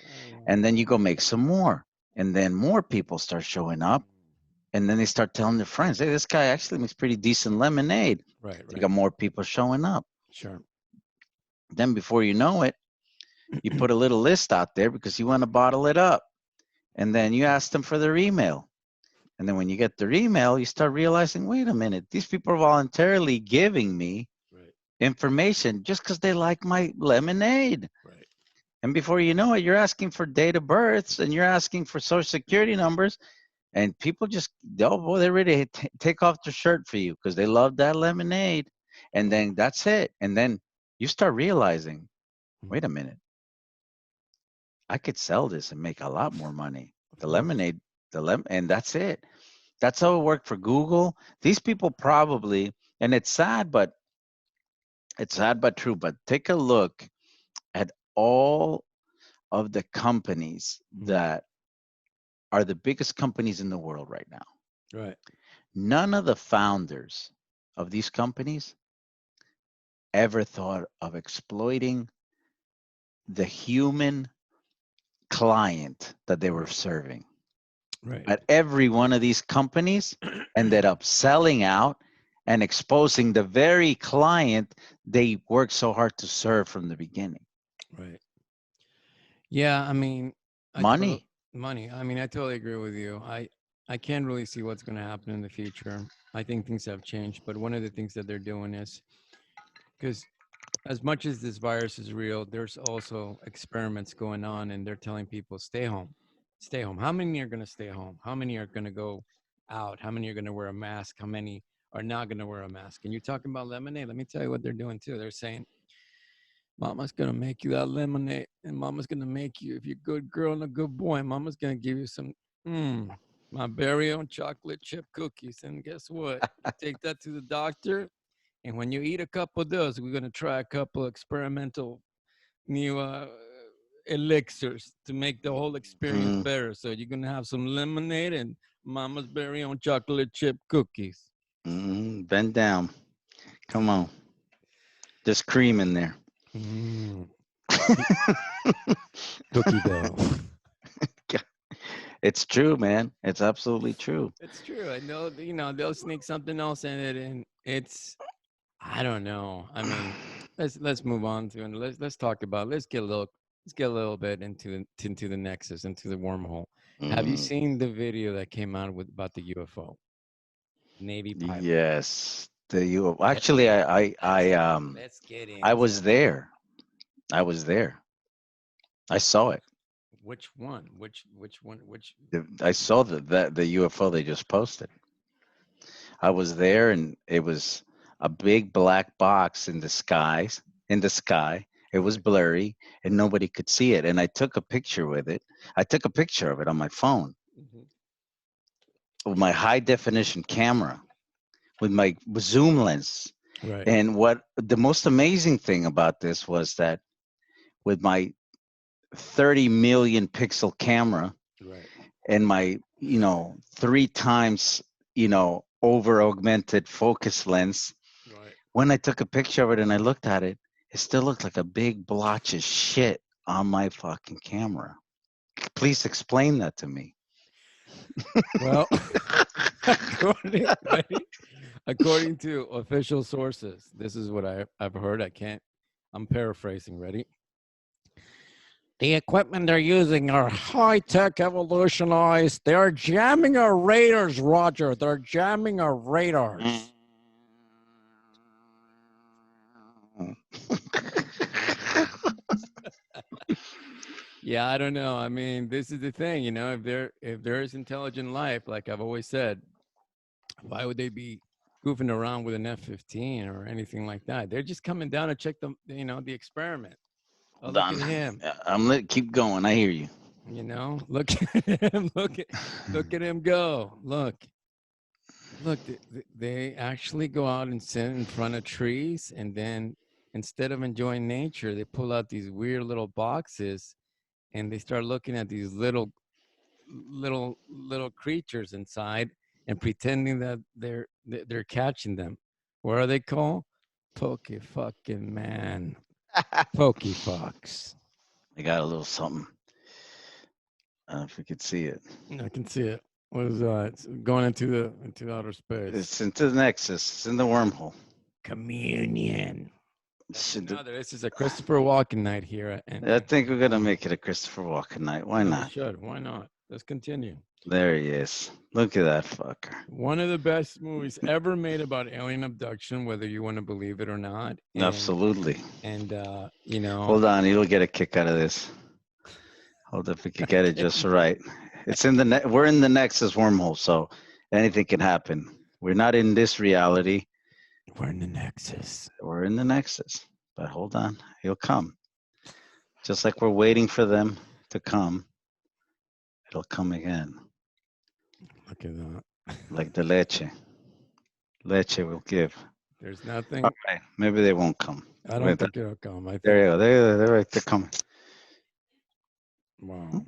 Speaker 1: Yeah.
Speaker 2: And then you go make some more. And then more people start showing up. And then they start telling their friends, hey, this guy actually makes pretty decent lemonade.
Speaker 1: Right,
Speaker 2: You got
Speaker 1: right.
Speaker 2: more people showing up.
Speaker 1: Sure.
Speaker 2: Then before you know it, you put a little list out there because you want to bottle it up. And then you ask them for their email. And then when you get their email, you start realizing, wait a minute, these people are voluntarily giving me
Speaker 1: Right,
Speaker 2: information just because they like my lemonade.
Speaker 1: right.
Speaker 2: And before you know it, you're asking for date of births and you're asking for social security numbers. And people just, oh boy, they're ready to take off their shirt for you because they love that lemonade. And
Speaker 1: Right.
Speaker 2: then that's it. And then you start realizing,
Speaker 1: Mm.
Speaker 2: wait a minute, I could sell this and make a lot more money.
Speaker 1: Of
Speaker 2: The
Speaker 1: course.
Speaker 2: lemonade, and that's it. That's how it worked for Google. These people probably, and it's sad but true. But take a look at all of the companies
Speaker 1: Mm.
Speaker 2: that are the biggest companies in the world right now.
Speaker 1: Right.
Speaker 2: None of the founders of these companies ever thought of exploiting the human client that they were serving.
Speaker 1: Right.
Speaker 2: At every one of these companies ended up selling out and exposing the very client they worked so hard to serve from the beginning.
Speaker 1: Right. Yeah, I mean, I totally
Speaker 2: Money.
Speaker 1: money. I mean, I totally agree with you. I can't really see what's going to happen in the future. I think things have changed, but one of the things that they're doing is because as much as this virus is real, there's also experiments going on, and they're telling people stay home, stay home. How many are going to stay home? How many are going to go out? How many are going to wear a mask? How many are not going to wear a mask? And you're talking about lemonade. Let me tell you what they're doing too. They're saying Mama's gonna make you that lemonade, and Mama's gonna make you, if you're a good girl and a good boy, Mama's gonna give you some, my very own chocolate chip cookies. And guess what? You take that to the doctor, and when you eat a couple of those, we're gonna try a couple experimental new elixirs to make the whole experience
Speaker 2: Mm,
Speaker 1: better. So you're gonna have some lemonade and Mama's very own chocolate chip cookies.
Speaker 2: bend down. Come on. There's cream in there.
Speaker 1: Mm, cookie dough.
Speaker 2: It's true, man. It's absolutely true.
Speaker 1: It's true. I know, they'll sneak something else in it, and it's, I don't know. I mean, let's move on to, and let's talk about, let's get a little bit into the Nexus, into the wormhole. Have you
Speaker 2: Mm,
Speaker 1: seen the video that came out with about the UFO Navy pilot?
Speaker 2: yes. The you
Speaker 1: Let,
Speaker 2: actually
Speaker 1: let's let's get
Speaker 2: I
Speaker 1: into
Speaker 2: was
Speaker 1: it.
Speaker 2: there. I was there. I saw it.
Speaker 1: Which one? Which one? Which?
Speaker 2: I saw the UFO they just posted. I was there, and it was a big black box in the skies. In the sky, it was
Speaker 1: Right.
Speaker 2: blurry, and nobody could see it. And I took a picture with it. I took a picture of it on my phone
Speaker 1: Hmm.
Speaker 2: with my high definition camera, with my zoom lens.
Speaker 1: Right.
Speaker 2: And what the most amazing thing about this was that with my 30 million pixel camera
Speaker 1: Right.
Speaker 2: and my, three times, over augmented focus lens,
Speaker 1: Right.
Speaker 2: when I took a picture of it and I looked at it, it still looked like a big blotch of shit on my fucking camera. Please explain that to me.
Speaker 1: Well, ready? According to official sources, this is what I've heard. I'm paraphrasing. Ready? The equipment they're using are high tech, evolutionized. They're jamming our radars, Roger. They're jamming our radars. Yeah, I don't know. I mean, this is the thing, if there is intelligent life, like I've always said, why would they be goofing around with an F-15 or anything like that? They're just coming down to check the experiment. Oh,
Speaker 2: Hold
Speaker 1: look at
Speaker 2: on.
Speaker 1: him.
Speaker 2: Keep going. I hear you.
Speaker 1: Look at him. Look at him go. Look, they actually go out and sit in front of trees, and then instead of enjoying nature, they pull out these weird little boxes, and they start looking at these little creatures inside and pretending that they're catching them. What are they called? Pokey fucking man. Pokey fox.
Speaker 2: I got a little something. I don't know if you could see it.
Speaker 1: I can see it. What is that? It's going into outer space.
Speaker 2: It's into the Nexus. It's in the wormhole.
Speaker 1: Communion. That's
Speaker 2: Should
Speaker 1: another. This is a Christopher Walken night here.
Speaker 2: I think we're gonna make it a Christopher Walken night. Why
Speaker 1: We
Speaker 2: not?
Speaker 1: should. Why not? Let's continue.
Speaker 2: There he is. Look at that fucker.
Speaker 1: One of the best movies ever made about alien abduction, whether you want to believe it or not.
Speaker 2: Absolutely.
Speaker 1: And you know,
Speaker 2: Hold on, you'll get a kick out of this. Hold up, if we could get it just right. It's in the we're in the Nexus wormhole, so anything can happen. We're not in this reality.
Speaker 1: we're in the Nexus.
Speaker 2: We're in the Nexus. But hold on, he'll come. Just like we're waiting for them to come, it'll come again.
Speaker 1: Look at that.
Speaker 2: Like the leche. Leche will give.
Speaker 1: There's nothing.
Speaker 2: All right, maybe they won't come.
Speaker 1: I don't think it'll come. I think.
Speaker 2: There you go. They're right. They're coming.
Speaker 1: Wow.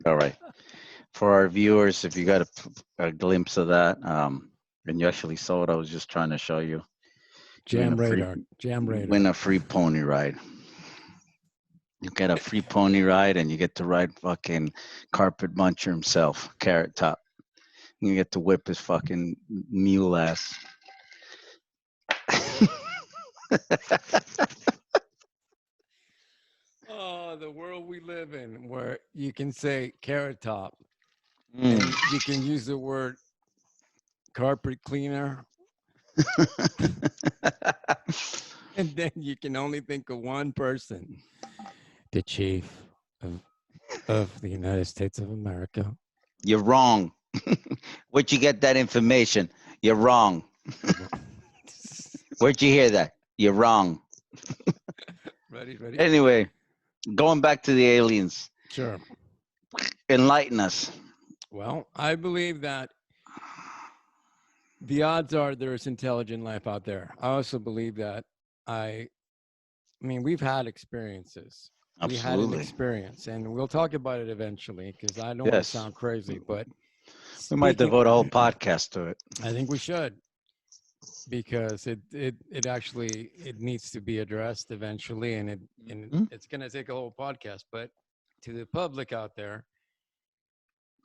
Speaker 2: All right. For our viewers, if you got a glimpse of that, and you actually saw it, I was just trying to show you.
Speaker 1: Jam radar. Jam radar.
Speaker 2: Win a free pony ride. You get a free pony ride, and you get to ride fucking Carpet Muncher himself, Carrot Top. You get to whip his fucking mule ass.
Speaker 1: Oh, the world we live in, where you can say carrot top,
Speaker 2: Mm.
Speaker 1: and you can use the word carpet cleaner, and then you can only think of one person, the chief of the United States of America.
Speaker 2: You're wrong. Where'd you get that information? You're wrong. Where'd you hear that? You're wrong.
Speaker 1: Ready?
Speaker 2: Anyway, going back to the aliens.
Speaker 1: Sure.
Speaker 2: Enlighten us.
Speaker 1: Well, I believe that the odds are there's intelligent life out there. I also believe that I mean, we've had experiences. We had an
Speaker 2: Absolutely.
Speaker 1: experience, and we'll talk about it eventually because I don't want to
Speaker 2: Yes.
Speaker 1: sound crazy, but
Speaker 2: We might
Speaker 1: speaking-
Speaker 2: devote a whole podcast to it.
Speaker 1: I think we should because it actually it needs to be addressed eventually, and
Speaker 2: Mhm.
Speaker 1: it's going to take a whole podcast. But to the public out there,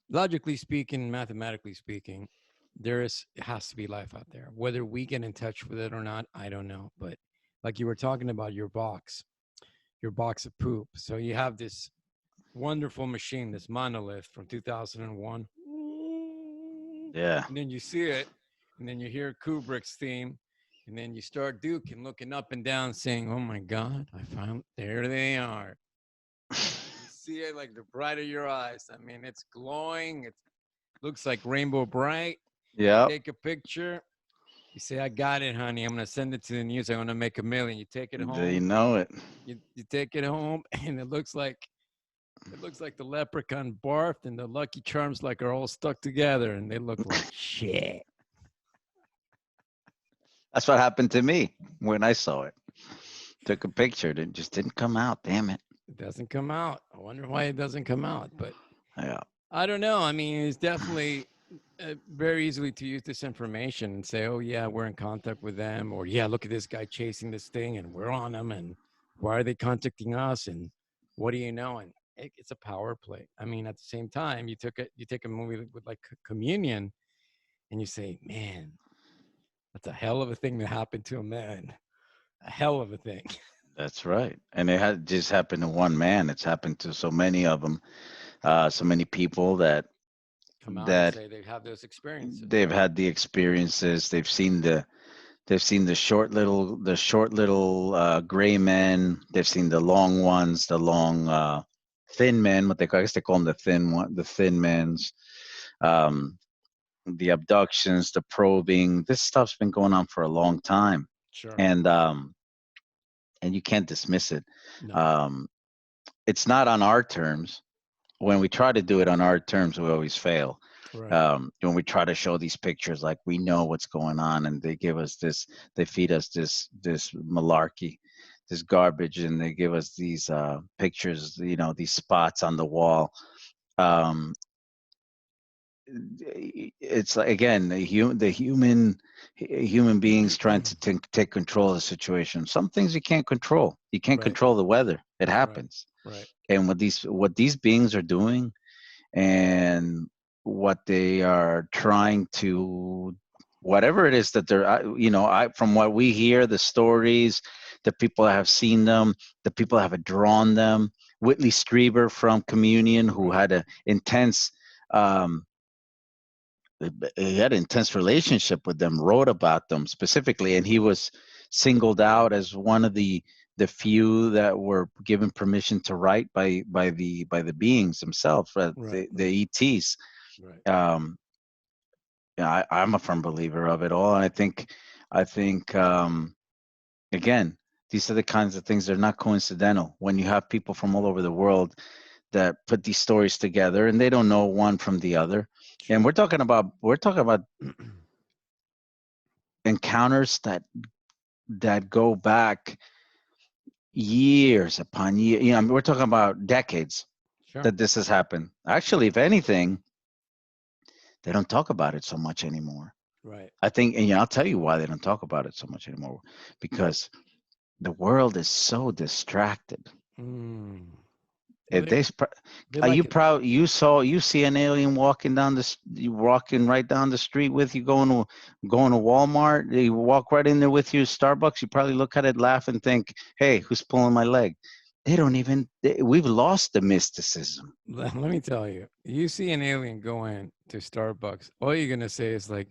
Speaker 1: logically speaking, mathematically speaking, it has to be life out there. Whether we get in touch with it or not, I don't know. But like you were talking about your box of poop. So you have this wonderful machine, this monolith from 2001.
Speaker 2: Yeah.
Speaker 1: And then you see it, and then you hear Kubrick's theme, and then you start duking, looking up and down, saying, "Oh my God, I found there they are." You see it like the bright of your eyes. I mean, it's glowing. It looks like rainbow bright.
Speaker 2: Yeah.
Speaker 1: Take a picture. You say, "I got it, honey. I'm gonna send it to the news. I'm gonna make $1 million." You take it home.
Speaker 2: They know it.
Speaker 1: You take it home, and it looks like the leprechaun barfed, and the Lucky Charms like are all stuck together, and they look like shit.
Speaker 2: That's what happened to me when I saw it. Took a picture. It just didn't come out. Damn it.
Speaker 1: It doesn't come out. I wonder why it doesn't come out, but
Speaker 2: Yeah.
Speaker 1: I don't know. I mean, it's definitely very easily to use this information and say, "Oh yeah, we're in contact with them," or "Yeah, look at this guy chasing this thing, and we're on them, and why are they contacting us?" And what do you know? And it's a power play. I mean, at the same time, you take a movie with like Communion, and you say, "Man, that's a hell of a thing to happen to a man. A hell of a thing."
Speaker 2: That's right. And it had just happened to one man. It's happened to so many of them, so many people that
Speaker 1: Come out
Speaker 2: that
Speaker 1: and say they have those experiences.
Speaker 2: they've had the experiences. They've seen the short little gray men. They've seen the long ones, the long thin men. What I guess they call them the thin men's. Um, the abductions, the probing. This stuff's been going on for a long time,
Speaker 1: Sure.
Speaker 2: and you can't dismiss it.
Speaker 1: No.
Speaker 2: It's not on our terms. When we try to do it on our terms, we always fail.
Speaker 1: Right.
Speaker 2: When we try to show these pictures, like we know what's going on, and they give us this, they feed us this malarkey, this garbage, and they give us these pictures, these spots on the wall. it's like, again, human beings trying to take control of the situation. Some things you can't control. You can't
Speaker 1: Right.
Speaker 2: control the weather. It
Speaker 1: Right.
Speaker 2: happens.
Speaker 1: Right.
Speaker 2: And what these beings are doing, and what they are trying to, whatever it is that they're, I from what we hear, the stories, the people that have seen them, the people that have drawn them. Whitley Strieber from Communion, who
Speaker 1: Right.
Speaker 2: had an intense, um, he had an intense relationship with them, wrote about them specifically, and he was singled out as one of the few that were given permission to write by the beings themselves,
Speaker 1: Right.
Speaker 2: the
Speaker 1: Right.
Speaker 2: ETs.
Speaker 1: Right.
Speaker 2: Um, yeah, I'm a firm believer of it all, and I think again, these are the kinds of things that are not coincidental. When you have people from all over the world that put these stories together, and they don't know one from the other, and
Speaker 1: Sure.
Speaker 2: we're talking about encounters that go back years upon years. We're talking about decades
Speaker 1: Sure.
Speaker 2: that this has happened. Actually, if anything, they don't talk about it so much anymore.
Speaker 1: Right.
Speaker 2: I think, and I'll tell you why they don't talk about it so much anymore. Because the world is so distracted.
Speaker 1: Mm. Well,
Speaker 2: If they,
Speaker 1: they
Speaker 2: are you
Speaker 1: like it.
Speaker 2: proud? You see an alien walking you walking right down the street with you, going to Walmart. You walk right in there with you, Starbucks. You probably look at it, laugh, and think, "Hey, who's pulling my leg?" They don't even. We've lost the mysticism.
Speaker 1: Let me tell you, you see an alien go in to Starbucks, all you're gonna say is like,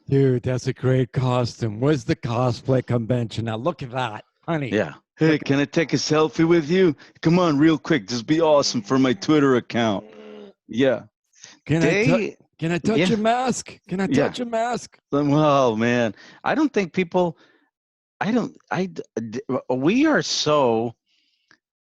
Speaker 1: dude, that's a great costume. Where's the cosplay convention? Now look at that, honey.
Speaker 2: Yeah. Hey,
Speaker 1: Look at
Speaker 2: can I take a selfie with you? Come on, real quick. Just be awesome for my Twitter account. Yeah.
Speaker 1: can I touch
Speaker 2: They.
Speaker 1: can I touch
Speaker 2: Yeah.
Speaker 1: your mask? Can I
Speaker 2: Yeah.
Speaker 1: touch your mask?
Speaker 2: Well, man, I don't think people. I don't. We are so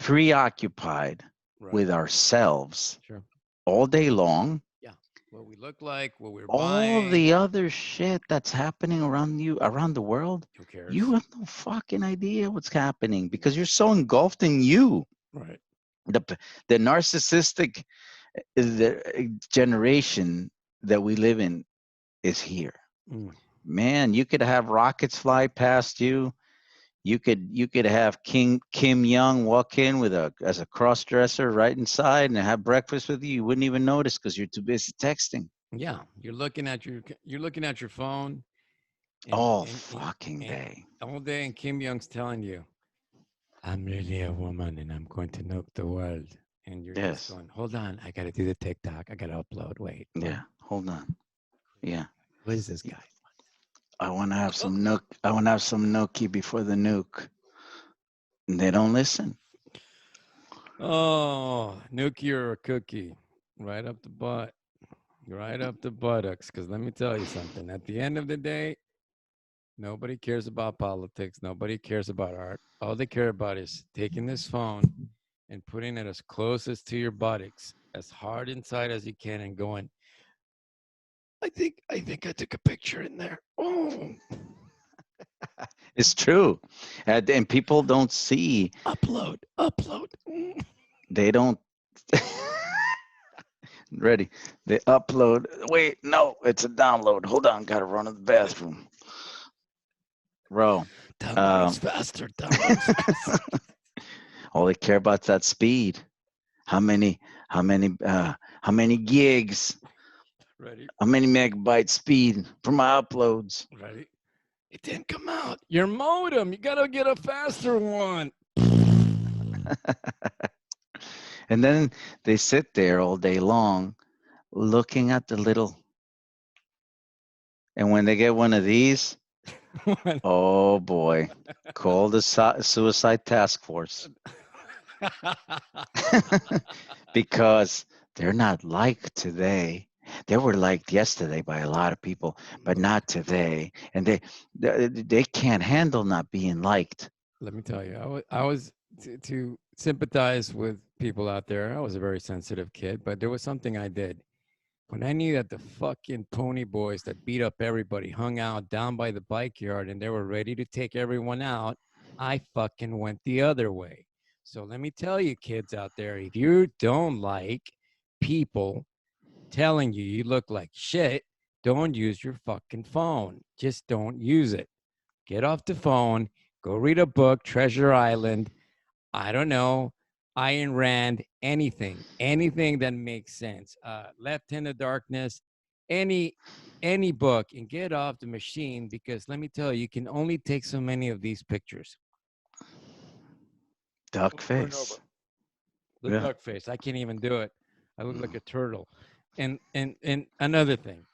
Speaker 2: preoccupied
Speaker 1: Right.
Speaker 2: with ourselves
Speaker 1: Sure.
Speaker 2: all day long.
Speaker 1: Yeah. What we look like, what we're
Speaker 2: All
Speaker 1: buying.
Speaker 2: the other shit that's happening around you, around the world,
Speaker 1: Who
Speaker 2: you
Speaker 1: cares?
Speaker 2: have no fucking idea what's happening because you're so engulfed in you.
Speaker 1: Right.
Speaker 2: The narcissistic generation that we live in is here.
Speaker 1: Mm.
Speaker 2: Man, you could have rockets fly past you. You could have King Kim Young walk in with as a cross dresser right inside and have breakfast with you. You wouldn't even notice because you're too busy texting
Speaker 1: Yeah. You're looking at your phone and
Speaker 2: all
Speaker 1: and and,
Speaker 2: fucking
Speaker 1: and
Speaker 2: day.
Speaker 1: all day, and Kim Young's telling you, I'm really a woman and I'm going to nuke the world. And you're just
Speaker 2: Yes.
Speaker 1: going, hold on, I got to do the TikTok. I got to upload. Wait, what?
Speaker 2: Yeah. Hold on. Yeah.
Speaker 1: Who is this guy?
Speaker 2: I want to have
Speaker 1: Oh,
Speaker 2: some nook. I want to have some nookie before the nuke. And they don't listen.
Speaker 1: oh, Nuki or a cookie. Right up the butt. Right up the buttocks. Because let me tell you something. At the end of the day, nobody cares about politics. Nobody cares about art. All they care about is taking this phone and putting it as close as to your buttocks, as hard inside as you can, and going, I think I took a picture in there. Oh,
Speaker 2: It's true. And people don't see.
Speaker 1: upload, upload. Mm.
Speaker 2: They don't. Ready. They upload. Wait, no, it's a download. Hold on. Got to run to the bathroom. Bro.
Speaker 1: Download is
Speaker 2: Um,
Speaker 1: faster. Download is faster.
Speaker 2: all they care about is that speed. How many, how many gigs,
Speaker 1: Ready,
Speaker 2: how many megabyte speed for my uploads?
Speaker 1: ready. It didn't come out. Your modem. You gotta get a faster one.
Speaker 2: And then they sit there all day long looking at the little, and when they get one of these, oh boy, call the suicide task force. Because they're not liked today. They were liked yesterday by a lot of people, but
Speaker 1: Nope.
Speaker 2: not today. And they can't handle not being liked.
Speaker 1: Let me tell you, I was to sympathize with people out there. I was a very sensitive kid, but there was something I did. When I knew that the fucking pony boys that beat up everybody hung out down by the bike yard and they were ready to take everyone out, I fucking went the other way. So let me tell you, kids out there, if you don't like people telling you, you look like shit. Don't use your fucking phone. Just don't use it. Get off the phone. Go read a book, Treasure Island. I don't know, Ayn Rand, anything that makes sense. Left Hand of Darkness, any any book, and get off the machine because let me tell you, you can only take so many of these pictures
Speaker 2: Duck
Speaker 1: over and over.
Speaker 2: face.
Speaker 1: The
Speaker 2: Yeah.
Speaker 1: duck face, I can't even do it. I look like
Speaker 2: Mm.
Speaker 1: a turtle. And another thing,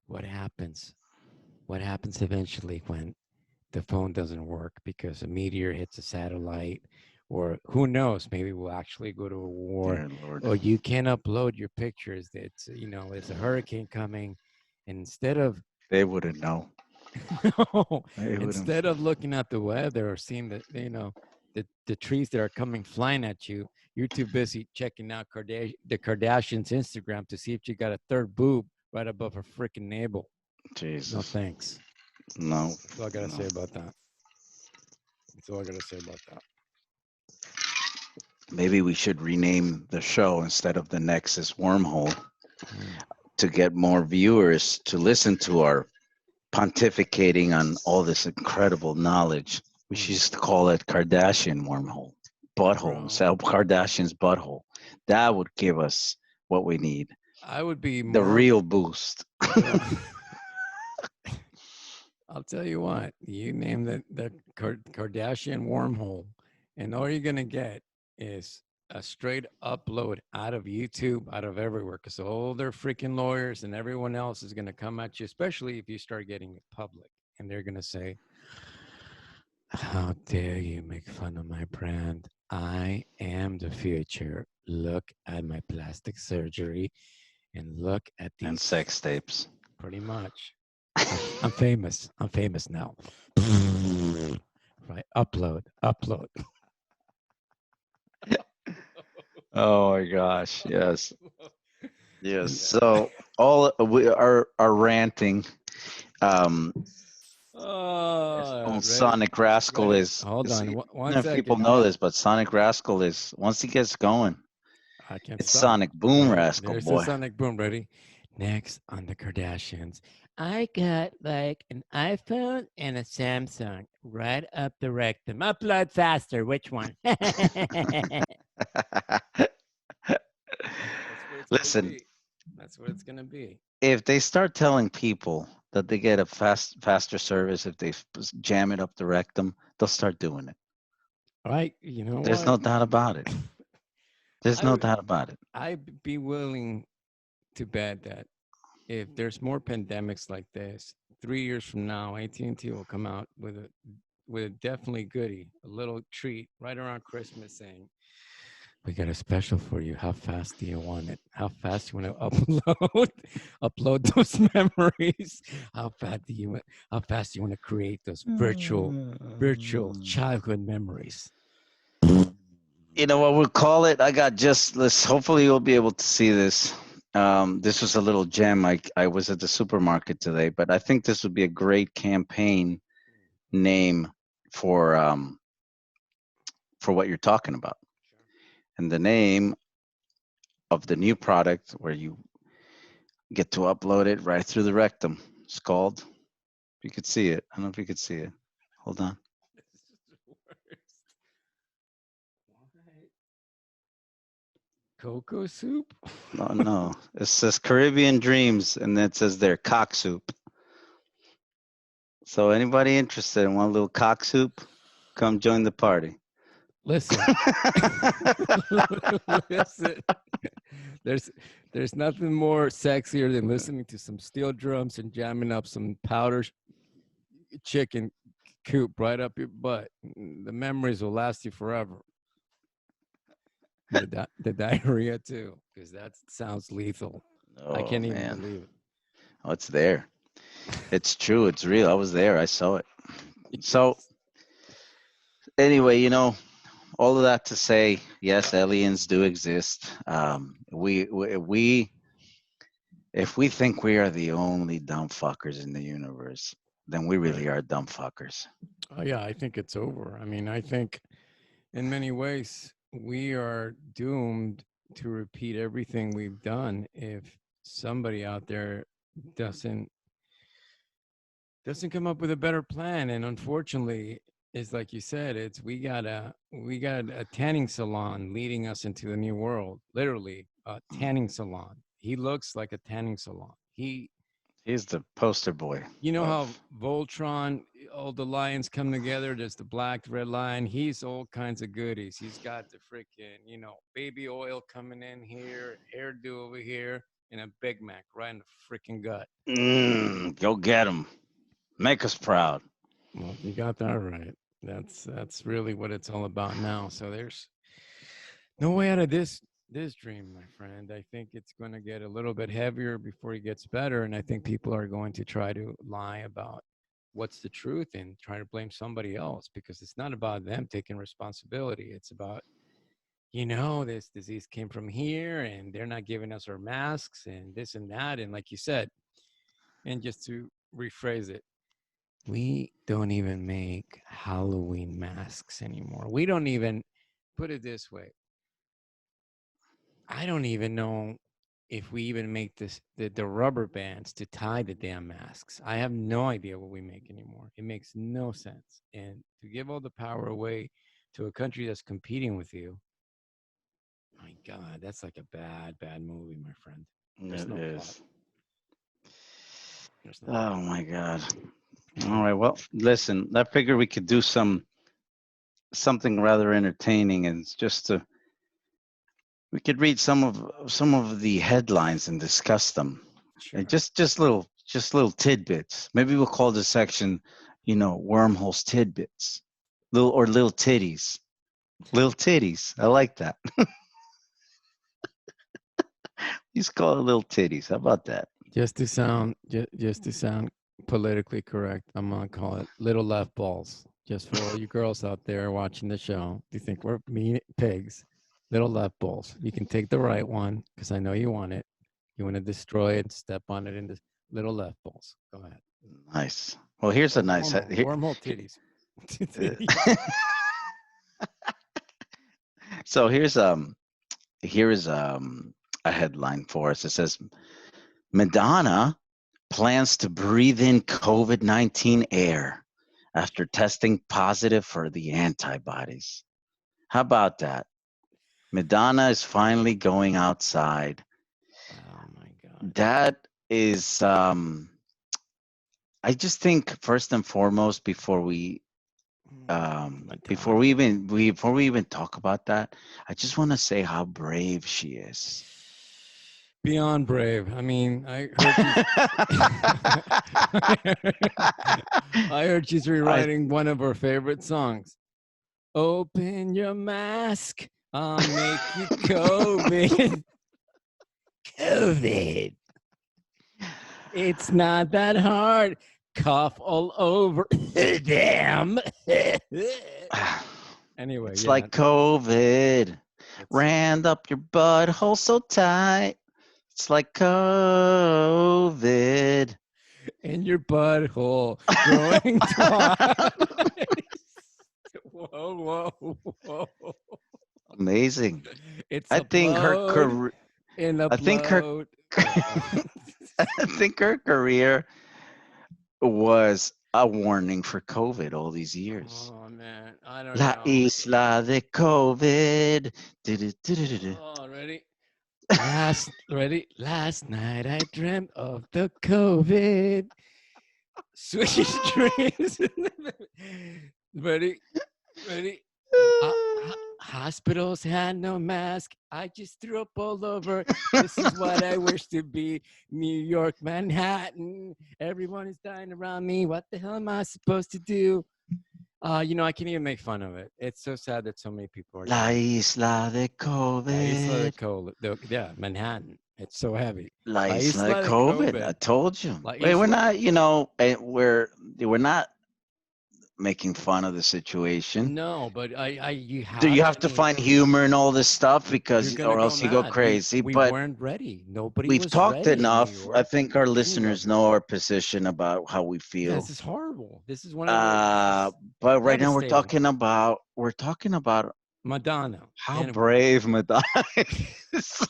Speaker 1: what happens? What happens eventually when the phone doesn't work because a meteor hits a satellite, or who knows, maybe we'll actually go to a war,
Speaker 2: Dear Lord.
Speaker 1: or you can't upload your pictures. It's, there's a hurricane coming, and instead of
Speaker 2: They wouldn't know.
Speaker 1: no,
Speaker 2: They wouldn't.
Speaker 1: instead of looking at the weather or seeing the trees that are coming flying at you, you're too busy checking out the Kardashians' Instagram to see if you got a third boob right above her freaking navel. No
Speaker 2: Jesus.
Speaker 1: thanks.
Speaker 2: No.
Speaker 1: That's all I gotta
Speaker 2: No.
Speaker 1: say about that. That's all I gotta say about that.
Speaker 2: Maybe we should rename the show instead of the Nexus Wormhole
Speaker 1: Mm.
Speaker 2: to get more viewers to listen to our pontificating on all this incredible knowledge. We should just call it Kardashian Wormhole. Butthole.
Speaker 1: Bro,
Speaker 2: Instead of Kardashian's butthole. That would give us what we need.
Speaker 1: I would be
Speaker 2: The
Speaker 1: more,
Speaker 2: real boost.
Speaker 1: bro. I'll tell you what, you name the Kardashian wormhole, and all you're gonna get is a straight upload out of YouTube, out of everywhere, because all their freaking lawyers and everyone else is gonna come at you, especially if you start getting it public, and they're gonna say, "How dare you make fun of my brand? I am the future. Look at my plastic surgery, and look at
Speaker 2: And
Speaker 1: these."
Speaker 2: sex tapes.
Speaker 1: Pretty much. I'm famous. I'm famous now. Right. Upload.
Speaker 2: Oh my gosh. Yes. Yes.
Speaker 1: And,
Speaker 2: So all we are ranting
Speaker 1: oh,
Speaker 2: on
Speaker 1: ready?
Speaker 2: Sonic Rascal
Speaker 1: Ready?
Speaker 2: is,
Speaker 1: Hold on.
Speaker 2: I
Speaker 1: One
Speaker 2: don't know if people
Speaker 1: second.
Speaker 2: know this, but Sonic Rascal is, once he gets going,
Speaker 1: I can't
Speaker 2: it's
Speaker 1: stop.
Speaker 2: Sonic Boom
Speaker 1: Ready?
Speaker 2: Rascal,
Speaker 1: There's the
Speaker 2: boy.
Speaker 1: Sonic Boom. Ready? Next on the Kardashians, I got like an iPhone and a Samsung right up the rectum. Upload faster. Which one? That's what it's gonna
Speaker 2: Listen,
Speaker 1: be. That's what it's gonna be.
Speaker 2: if they start telling people that they get a faster service if they jam it up the rectum, they'll start doing it.
Speaker 1: All right. You know
Speaker 2: There's
Speaker 1: what?
Speaker 2: no doubt about it. There's
Speaker 1: I
Speaker 2: no
Speaker 1: would
Speaker 2: doubt about it.
Speaker 1: I'd be willing to bet that if there's more pandemics like this, 3 years from now, AT&T will come out with a definitely goodie, a little treat right around Christmas, saying, "We got a special for you. How fast do you want it? How fast you want to upload upload those memories? How fast do you want? How fast do you want to create those virtual childhood memories?"
Speaker 2: You know what we'll call it? I got just this. Hopefully, you'll be able to see this. This was a little gem. I was at the supermarket today, but I think this would be a great campaign name for what you're talking about. And the name of the new product where you get to upload it right through the rectum. It's called. You could see it. I don't know if you could see it. Hold on.
Speaker 1: This is the worst. What? Cocoa soup?
Speaker 2: No, no. It says Caribbean Dreams, and then it says there cock soup. So anybody interested in one little cock soup, come join the party.
Speaker 1: Listen, listen. There's there's nothing more sexier than listening to some steel drums and jamming up some powder chicken coop right up your butt. The memories will last you forever. The diarrhea too, because that sounds lethal. I
Speaker 2: Oh
Speaker 1: can't even
Speaker 2: man.
Speaker 1: believe
Speaker 2: Oh, it's there. It's true. It's real. I was there. I saw it.
Speaker 1: it.
Speaker 2: So anyway, all of that to say, yes, aliens do exist. We if we think we are the only dumb fuckers in the universe, then we
Speaker 1: Right.
Speaker 2: really are dumb fuckers.
Speaker 1: Oh yeah, I think it's over. I mean, I think in many ways we are doomed to repeat everything we've done if somebody out there doesn't come up with a better plan. And unfortunately, it's like you said, it's we got a tanning salon leading us into the new world. Literally, a tanning salon. He looks like a tanning salon.
Speaker 2: He's the poster boy
Speaker 1: You know how
Speaker 2: of.
Speaker 1: Voltron, all the lions come together. There's the black, red lion. He's all kinds of goodies. He's got the freaking, baby oil coming in here, hairdo over here, and a Big Mac right in the freaking gut.
Speaker 2: Go get him. Make us proud.
Speaker 1: Well, you got that right. That's really what it's all about now. So there's no way out of this dream, my friend. I think it's going to get a little bit heavier before it gets better, and I think people are going to try to lie about what's the truth and try to blame somebody else because it's not about them taking responsibility. It's about this disease came from here and they're not giving us our masks and this and that. And like you said, and just to rephrase it, we don't even make Halloween masks anymore. We don't even put it this way. I don't even know if we even make the rubber bands to tie the damn masks. I have no idea what we make anymore. It makes no sense. And to give all the power away to a country that's competing with you, my God, that's like a bad, bad movie, my friend. There's
Speaker 2: It
Speaker 1: no plot.
Speaker 2: is.
Speaker 1: There's no
Speaker 2: Oh
Speaker 1: plot.
Speaker 2: my God. All
Speaker 1: Yeah.
Speaker 2: right. Well, listen, I figured we could do something rather entertaining, and it's just to we could read some of the headlines and discuss them, and
Speaker 1: Sure.
Speaker 2: just little tidbits. Maybe we'll call this section, wormholes tidbits, little titties, little titties. I like that. Just call it little titties. How about that?
Speaker 1: Just to sound politically correct, I'm gonna call it little left balls. Just for all you girls out there watching the show, do you think we're mean pigs? Little left balls. You can take the right one because I know you want it. You want to destroy it, step on it into little left balls. Go ahead.
Speaker 2: Nice. Well, here's a
Speaker 1: Little
Speaker 2: nice.
Speaker 1: wormhole titties. Titties.
Speaker 2: So here is a headline for us. It says Madonna plans to breathe in COVID-19 air after testing positive for the antibodies. How about that? Madonna is finally going outside.
Speaker 1: Oh my God.
Speaker 2: That is I just think first and foremost
Speaker 1: Madonna.
Speaker 2: before we even talk about that, I just want to say how brave she is.
Speaker 1: Beyond brave. I mean, I heard she's. I heard she's
Speaker 2: I
Speaker 1: rewriting one of her favorite songs. Open your mask. I'll make you COVID. COVID. It's not that hard. Cough all over. Damn. Anyway,
Speaker 2: it's
Speaker 1: yeah.
Speaker 2: like COVID
Speaker 1: It's
Speaker 2: ran up your butthole so tight. It's like COVID.
Speaker 1: in your butthole growing twice. Whoa, whoa, whoa.
Speaker 2: Amazing.
Speaker 1: It's
Speaker 2: I
Speaker 1: a
Speaker 2: think her
Speaker 1: upload
Speaker 2: career.
Speaker 1: in
Speaker 2: I think her.
Speaker 1: upload. Go on.
Speaker 2: I think her career was a warning for COVID all these years.
Speaker 1: Oh man, I don't
Speaker 2: La
Speaker 1: know.
Speaker 2: isla de COVID. Du-du-du-du-du-du.
Speaker 1: Oh, ready? Last night I dreamt of the COVID. Sweet dreams. ready? Ready? Hospitals had no mask. I just threw up all over. This is what I wish to be. New York, Manhattan. Everyone is dying around me. What the hell am I supposed to do? I can't even make fun of it. It's so sad that so many people are
Speaker 2: La
Speaker 1: dying.
Speaker 2: isla de
Speaker 1: La Isla de
Speaker 2: COVID.
Speaker 1: COVID. Yeah, Manhattan. It's so heavy.
Speaker 2: La
Speaker 1: La
Speaker 2: isla de
Speaker 1: Isla de
Speaker 2: COVID. I
Speaker 1: COVID.
Speaker 2: told you.
Speaker 1: La
Speaker 2: Wait, we're
Speaker 1: Isla.
Speaker 2: not. We're not making fun of the situation.
Speaker 1: No, but you
Speaker 2: Do
Speaker 1: have.
Speaker 2: you
Speaker 1: I
Speaker 2: have to
Speaker 1: mean,
Speaker 2: find humor in all this stuff
Speaker 1: you're
Speaker 2: because,
Speaker 1: gonna
Speaker 2: or
Speaker 1: go
Speaker 2: else you go
Speaker 1: mad. We
Speaker 2: crazy?
Speaker 1: we
Speaker 2: But
Speaker 1: weren't ready. Nobody
Speaker 2: we've
Speaker 1: was
Speaker 2: talked
Speaker 1: ready in New
Speaker 2: enough. I
Speaker 1: York.
Speaker 2: think our
Speaker 1: Any of
Speaker 2: listeners
Speaker 1: us.
Speaker 2: know our position about how we
Speaker 1: This
Speaker 2: feel.
Speaker 1: is horrible. This is one of the. This
Speaker 2: Uh,
Speaker 1: is
Speaker 2: but right now
Speaker 1: devastating.
Speaker 2: we're talking about
Speaker 1: Madonna.
Speaker 2: How
Speaker 1: And we
Speaker 2: brave Madonna is.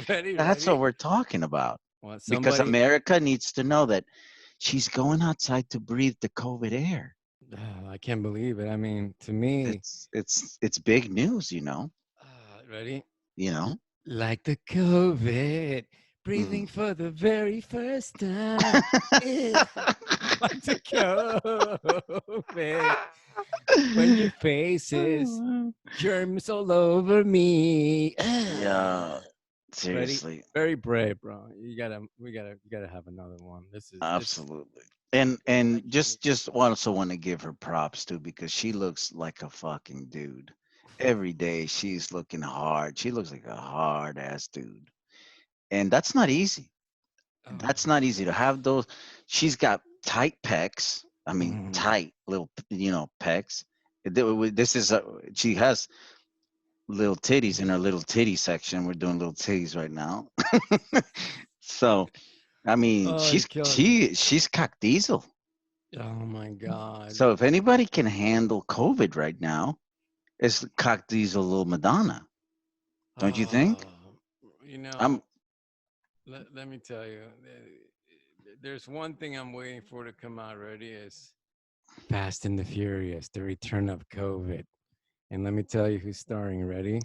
Speaker 1: ready,
Speaker 2: That's what
Speaker 1: ready.
Speaker 2: we're talking about.
Speaker 1: Well,
Speaker 2: Because
Speaker 1: somebody.
Speaker 2: America needs to know that she's going outside to breathe the COVID air.
Speaker 1: I can't believe it. I mean, to me,
Speaker 2: It's big news, you know.
Speaker 1: ready?
Speaker 2: You know.
Speaker 1: Like the COVID, breathing
Speaker 2: Mm.
Speaker 1: for the very first time. Ugh, like the COVID, when your face is germs all over me.
Speaker 2: Yeah,
Speaker 1: Ready?
Speaker 2: seriously,
Speaker 1: Very brave, bro. You gotta have another one. This.
Speaker 2: absolutely.
Speaker 1: I
Speaker 2: And
Speaker 1: can't
Speaker 2: just also want to give her props too because she looks like a fucking dude. Every day she's looking hard. She looks like a hard ass dude. And that's not easy.
Speaker 1: Oh,
Speaker 2: That's not easy to have those. She's got tight pecs. I mean,
Speaker 1: mm.
Speaker 2: tight little, pecs. This is she has little titties in her little titty section. We're doing little titties right now. So I mean,
Speaker 1: Oh, you're killing me.
Speaker 2: she's cock diesel.
Speaker 1: Oh my God.
Speaker 2: So if anybody can handle COVID right now, it's cock diesel little Madonna. Don't you think?
Speaker 1: Oh, you know,
Speaker 2: I'm
Speaker 1: let me tell you, there's one thing I'm waiting for to come out ready is Fast and the Furious, the return of COVID. And let me tell you who's starring. Ready?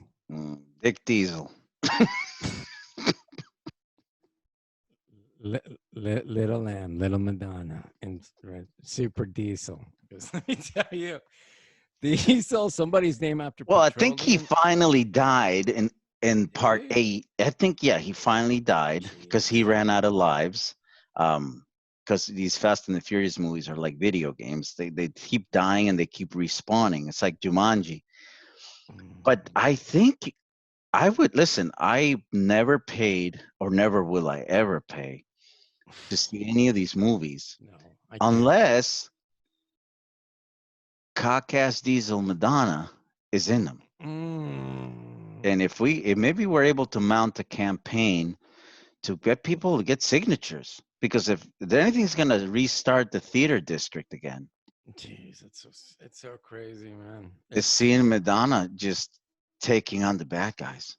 Speaker 2: Dick Diesel.
Speaker 1: Little Lamb, Little Madonna, and Super Diesel. Because let me tell you, Diesel, somebody's name after
Speaker 2: Well, I think he
Speaker 1: petroleum.
Speaker 2: finally died in
Speaker 1: Did
Speaker 2: part
Speaker 1: he?
Speaker 2: 8. I think yeah, he finally died because he
Speaker 1: Jeez.
Speaker 2: ran out of lives. Because these Fast and the Furious movies are like video games. They keep dying and they keep respawning. It's like Jumanji. But
Speaker 1: Mm,
Speaker 2: I think I would listen. I never paid or never will I ever pay to see any of these movies
Speaker 1: no, I can't.
Speaker 2: unless Cockass Diesel Madonna is in them.
Speaker 1: Mm.
Speaker 2: And if maybe we're able to mount a campaign to get people to get signatures, because if anything's going to restart the theater district again,
Speaker 1: Jeez, it's so crazy, man.
Speaker 2: is
Speaker 1: It's
Speaker 2: seeing Madonna just taking on the bad guys.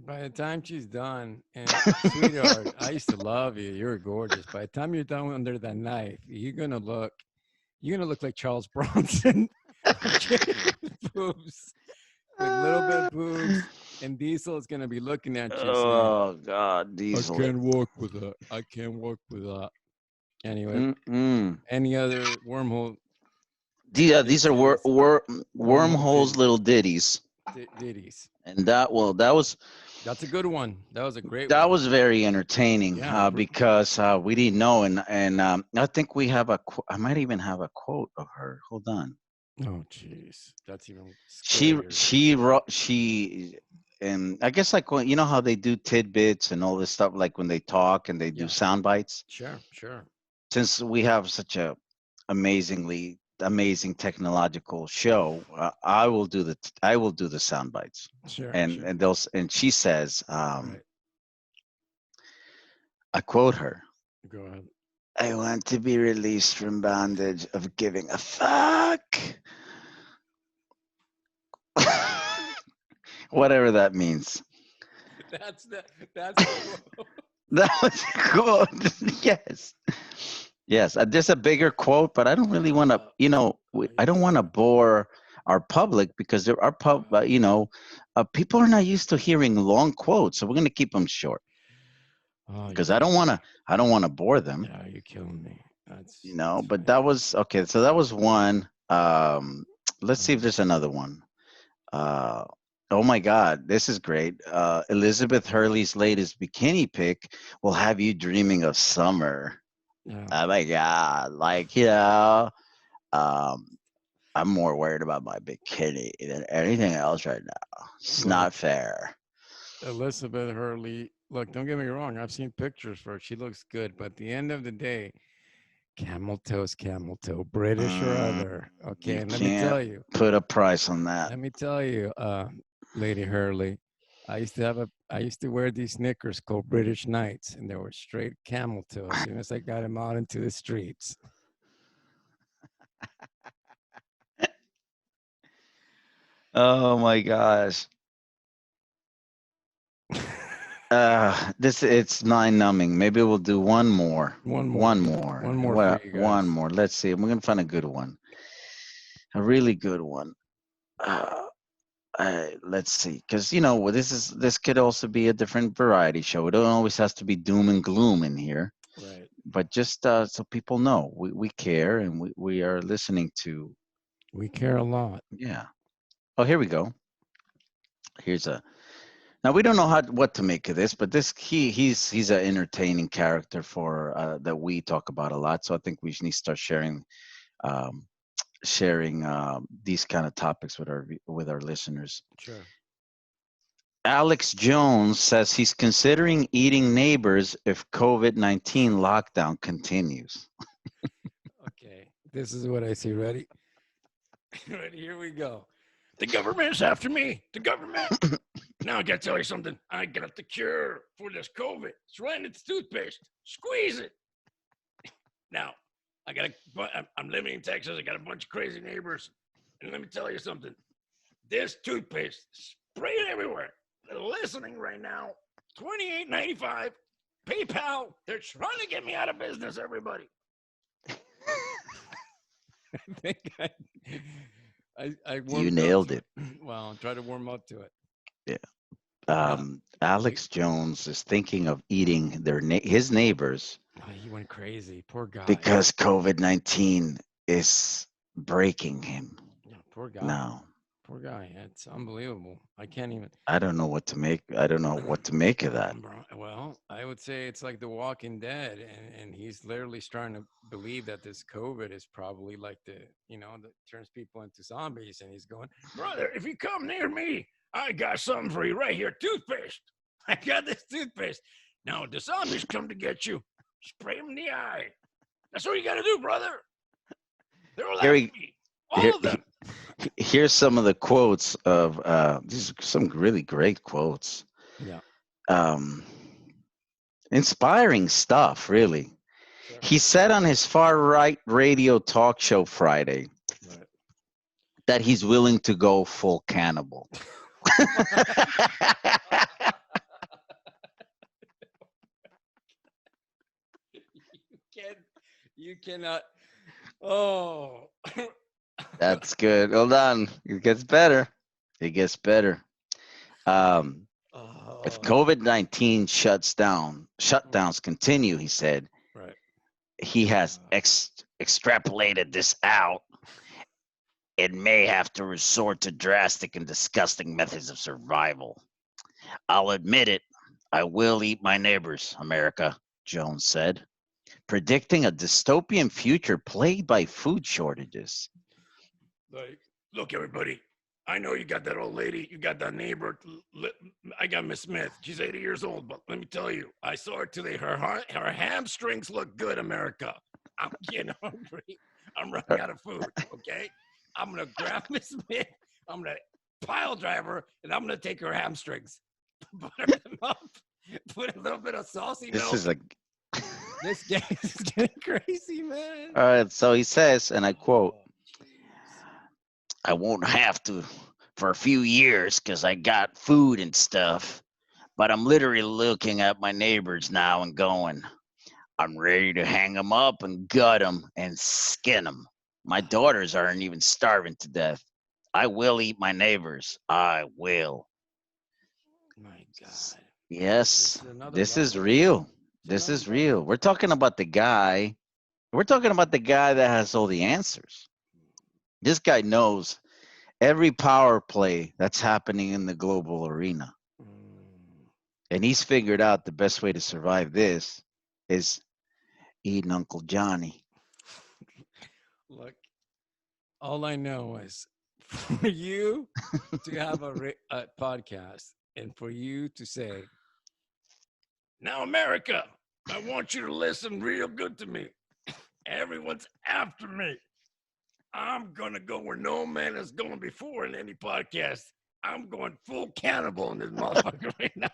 Speaker 1: by the time she's done, and sweetheart, I used to love you. You were gorgeous. By the time you're done under that knife, you're gonna look like Charles Bronson. Okay, with boobs, with little bit boobs, and Diesel is gonna be looking at you saying,
Speaker 2: Oh God,
Speaker 1: "I
Speaker 2: Diesel.
Speaker 1: can't walk with that. I can't walk with that." Anyway,
Speaker 2: Mm-mm.
Speaker 1: any other wormhole
Speaker 2: These are
Speaker 1: ditties, wormhole
Speaker 2: wormholes, little ditties,
Speaker 1: ditties?
Speaker 2: and that was
Speaker 1: That's a good one. That was a great
Speaker 2: that
Speaker 1: one.
Speaker 2: was very entertaining
Speaker 1: Yeah.
Speaker 2: because we didn't know, and I think we have I might even have a quote of her. Hold on.
Speaker 1: Oh, jeez, that's even
Speaker 2: She
Speaker 1: scarier.
Speaker 2: she wrote she and I guess like when you know how they do tidbits and all this stuff, like when they talk and they do
Speaker 1: Yeah.
Speaker 2: sound bites.
Speaker 1: Sure. Sure.
Speaker 2: Since we have such a amazing technological show, I will do the sound bites,
Speaker 1: Sure.
Speaker 2: and
Speaker 1: Sure.
Speaker 2: and she says,
Speaker 1: Right.
Speaker 2: I quote her.
Speaker 1: Go ahead.
Speaker 2: I want to be released from bondage of giving a fuck. Whatever that means.
Speaker 1: That's the that's the quote.
Speaker 2: That was a quote. Yes. Yes. There's a bigger quote, but I don't really want to, I
Speaker 1: You
Speaker 2: don't want to
Speaker 1: gotta.
Speaker 2: bore our public because there are people are not used to hearing long quotes. So we're going to keep them short
Speaker 1: Oh, you're
Speaker 2: because
Speaker 1: killing me.
Speaker 2: I don't want to bore them,
Speaker 1: Yeah, you're killing me. That's
Speaker 2: but
Speaker 1: fine.
Speaker 2: that was okay. So that was one. Let's see if
Speaker 1: Um,
Speaker 2: there's another one. Uh, oh my God, this is great. Elizabeth Hurley's latest bikini pic will have you dreaming of summer.
Speaker 1: yeah.
Speaker 2: Oh my God, um, I'm more worried about my bikini than anything else right now. It's
Speaker 1: Look,
Speaker 2: not fair.
Speaker 1: Elizabeth Hurley. Look, don't get me wrong. I've seen pictures for her. She looks good, but at the end of the day, camel toe, British or
Speaker 2: Mm,
Speaker 1: other. Okay,
Speaker 2: you
Speaker 1: and
Speaker 2: can't put a price on that.
Speaker 1: let me tell you, Lady Hurley, I used to wear these knickers called British Knights, and they were straight camel toe. As soon as I got them out into the streets,
Speaker 2: Oh my gosh. This it's mind numbing. Maybe we'll do one more.
Speaker 1: One more.
Speaker 2: One more.
Speaker 1: One more for
Speaker 2: Well,
Speaker 1: you
Speaker 2: one
Speaker 1: guys.
Speaker 2: more. Let's see. We're gonna find a good one. A really good one. Uh, let's see, because this could also be a different variety show. It don't always has to be doom and gloom in here,
Speaker 1: Right.
Speaker 2: but just so people know, we care and we are listening to.
Speaker 1: We care a lot.
Speaker 2: Yeah. Oh, here we go. Here's a. Now we don't know what to make of this, but he's an entertaining character for that we talk about a lot. So I think we need to start um, sharing these kind of topics with our listeners.
Speaker 1: Sure.
Speaker 2: Alex Jones says he's considering eating neighbors if COVID-19 lockdown continues.
Speaker 1: Okay. This is what I see. Ready? Ready? Here we go. The government's after me. The government. Now I gotta tell you something. I got the cure for this COVID. It's right in its toothpaste. Squeeze it. Now, I'm living in Texas. I got a bunch of crazy neighbors. And let me tell you something. This toothpaste, spray it everywhere. They're listening right now. $28.95. PayPal. They're trying to get me out of business, everybody. I think I
Speaker 2: You
Speaker 1: warmed up
Speaker 2: nailed
Speaker 1: to
Speaker 2: it.
Speaker 1: it. Well, try to warm up to it.
Speaker 2: Yeah.
Speaker 1: Uh, he,
Speaker 2: Alex Jones is thinking of eating his neighbors
Speaker 1: he went crazy. Poor guy.
Speaker 2: because COVID-19 is breaking him
Speaker 1: Yeah, poor guy.
Speaker 2: now.
Speaker 1: Poor guy. It's unbelievable. I can't even.
Speaker 2: I don't know what to make. I don't know what to make of that.
Speaker 1: Well, I would say it's like The Walking Dead, and he's literally starting to believe that this COVID is probably like that turns people into zombies, and he's going, brother, if you come near me, I got something for you right here, toothpaste. I got this toothpaste. Now, if the zombies come to get you, spray them in the eye. That's what you got to do, brother. They're all
Speaker 2: Here,
Speaker 1: after me,
Speaker 2: here,
Speaker 1: all of them.
Speaker 2: here's some of the quotes of these are some really great quotes.
Speaker 1: Yeah,
Speaker 2: Um, Inspiring stuff, really.
Speaker 1: sure.
Speaker 2: He said on his far right radio talk show Friday
Speaker 1: Right.
Speaker 2: that he's willing to go full cannibal.
Speaker 1: Can you cannot. Oh,
Speaker 2: That's good. Hold on. It gets better. It gets better. Um, if
Speaker 1: oh,
Speaker 2: COVID-19 shutdowns continue, he said,
Speaker 1: right.
Speaker 2: he has extrapolated this out and may have to resort to drastic and disgusting methods of survival. I'll admit it. I will eat my neighbors, America, Jones said, predicting a dystopian future plagued by food shortages.
Speaker 1: Like, look, everybody. I know you got that old lady. You got that neighbor. I got Miss Smith. She's 80 years old, but let me tell you, I saw her today. Her hamstrings look good, America. I'm getting hungry. I'm running out of food. Okay, I'm gonna grab Miss Smith. I'm gonna pile drive her, and I'm gonna take her hamstrings, butter them up, put a little bit of saucy
Speaker 2: This
Speaker 1: milk.
Speaker 2: is like,
Speaker 1: This game is getting crazy, man.
Speaker 2: all right. So he says, and I quote,
Speaker 1: Oh, jeez.
Speaker 2: I won't have to for a few years because I got food and stuff. But I'm literally looking at my neighbors now and going, I'm ready to hang them up and gut them and skin them. My daughters aren't even starving to death. I will eat my neighbors. I will.
Speaker 1: My God. This
Speaker 2: Yes,
Speaker 1: is another
Speaker 2: this is
Speaker 1: level.
Speaker 2: real.
Speaker 1: It's
Speaker 2: This
Speaker 1: another
Speaker 2: is real.
Speaker 1: level.
Speaker 2: We're talking about the guy. We're talking about the guy that has all the answers. This guy knows every power play that's happening in the global arena.
Speaker 1: Mm.
Speaker 2: And he's figured out the best way to survive this is eating Uncle Johnny.
Speaker 1: Look, all I know is for you to have a podcast and for you to say, now, America, I want you to listen real good to me. Everyone's after me. I'm going to go where no man has gone before in any podcast. I'm going full cannibal in this motherfucker right now.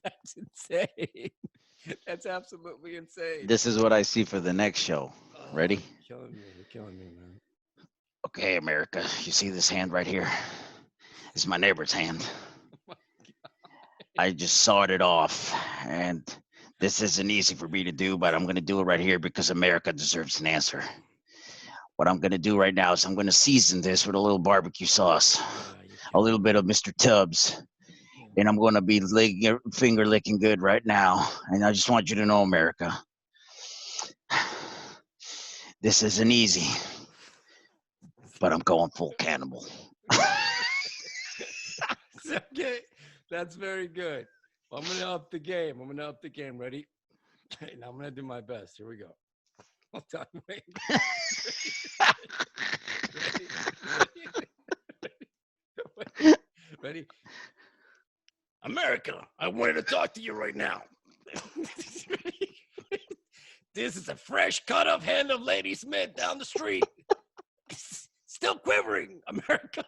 Speaker 1: That's insane. That's absolutely insane.
Speaker 2: This is what I see for the next show.
Speaker 1: Oh,
Speaker 2: Ready?
Speaker 1: you're killing me. You're killing me, man.
Speaker 2: Okay, America, you see this hand right here? It's my neighbor's hand. I just sawed it off, and this isn't easy for me to do, but I'm going to do it right here because America deserves an answer. What I'm going to do right now is I'm going to season this with a little barbecue sauce,
Speaker 1: Yeah, you
Speaker 2: a
Speaker 1: can.
Speaker 2: little bit of Mr. Tubbs,
Speaker 1: Yeah.
Speaker 2: and I'm going to be finger licking good right now. And I just want you to know, America, this isn't easy, but I'm going full cannibal.
Speaker 1: Okay, that's very good. I'm gonna up the game. I'm gonna up the game. Ready? Now I'm gonna do my best. Here we go. Hold on, wait. Ready? Ready? Ready? America, I wanted to talk to you right now. This is a fresh cut of hand of Lady Smith down the street. Still quivering, America.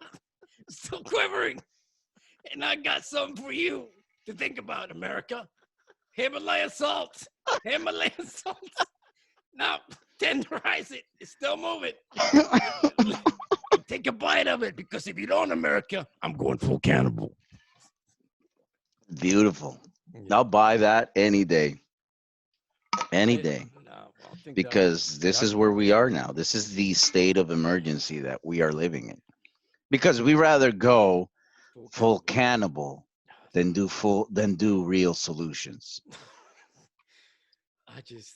Speaker 1: Still quivering. And I got something for you to think about, America. Himalayan salt. Himalayan salt. Now, tenderize it. It's still moving. Take a bite of it, because if you don't, America, I'm going full cannibal.
Speaker 2: Beautiful.
Speaker 1: Yeah.
Speaker 2: I'll buy that any day. Any
Speaker 1: I-
Speaker 2: day.
Speaker 1: no, I think that
Speaker 2: Because this is where we are now. This is the state of emergency that we are living in. Because we rather go full cannibal than do real solutions.
Speaker 1: I just,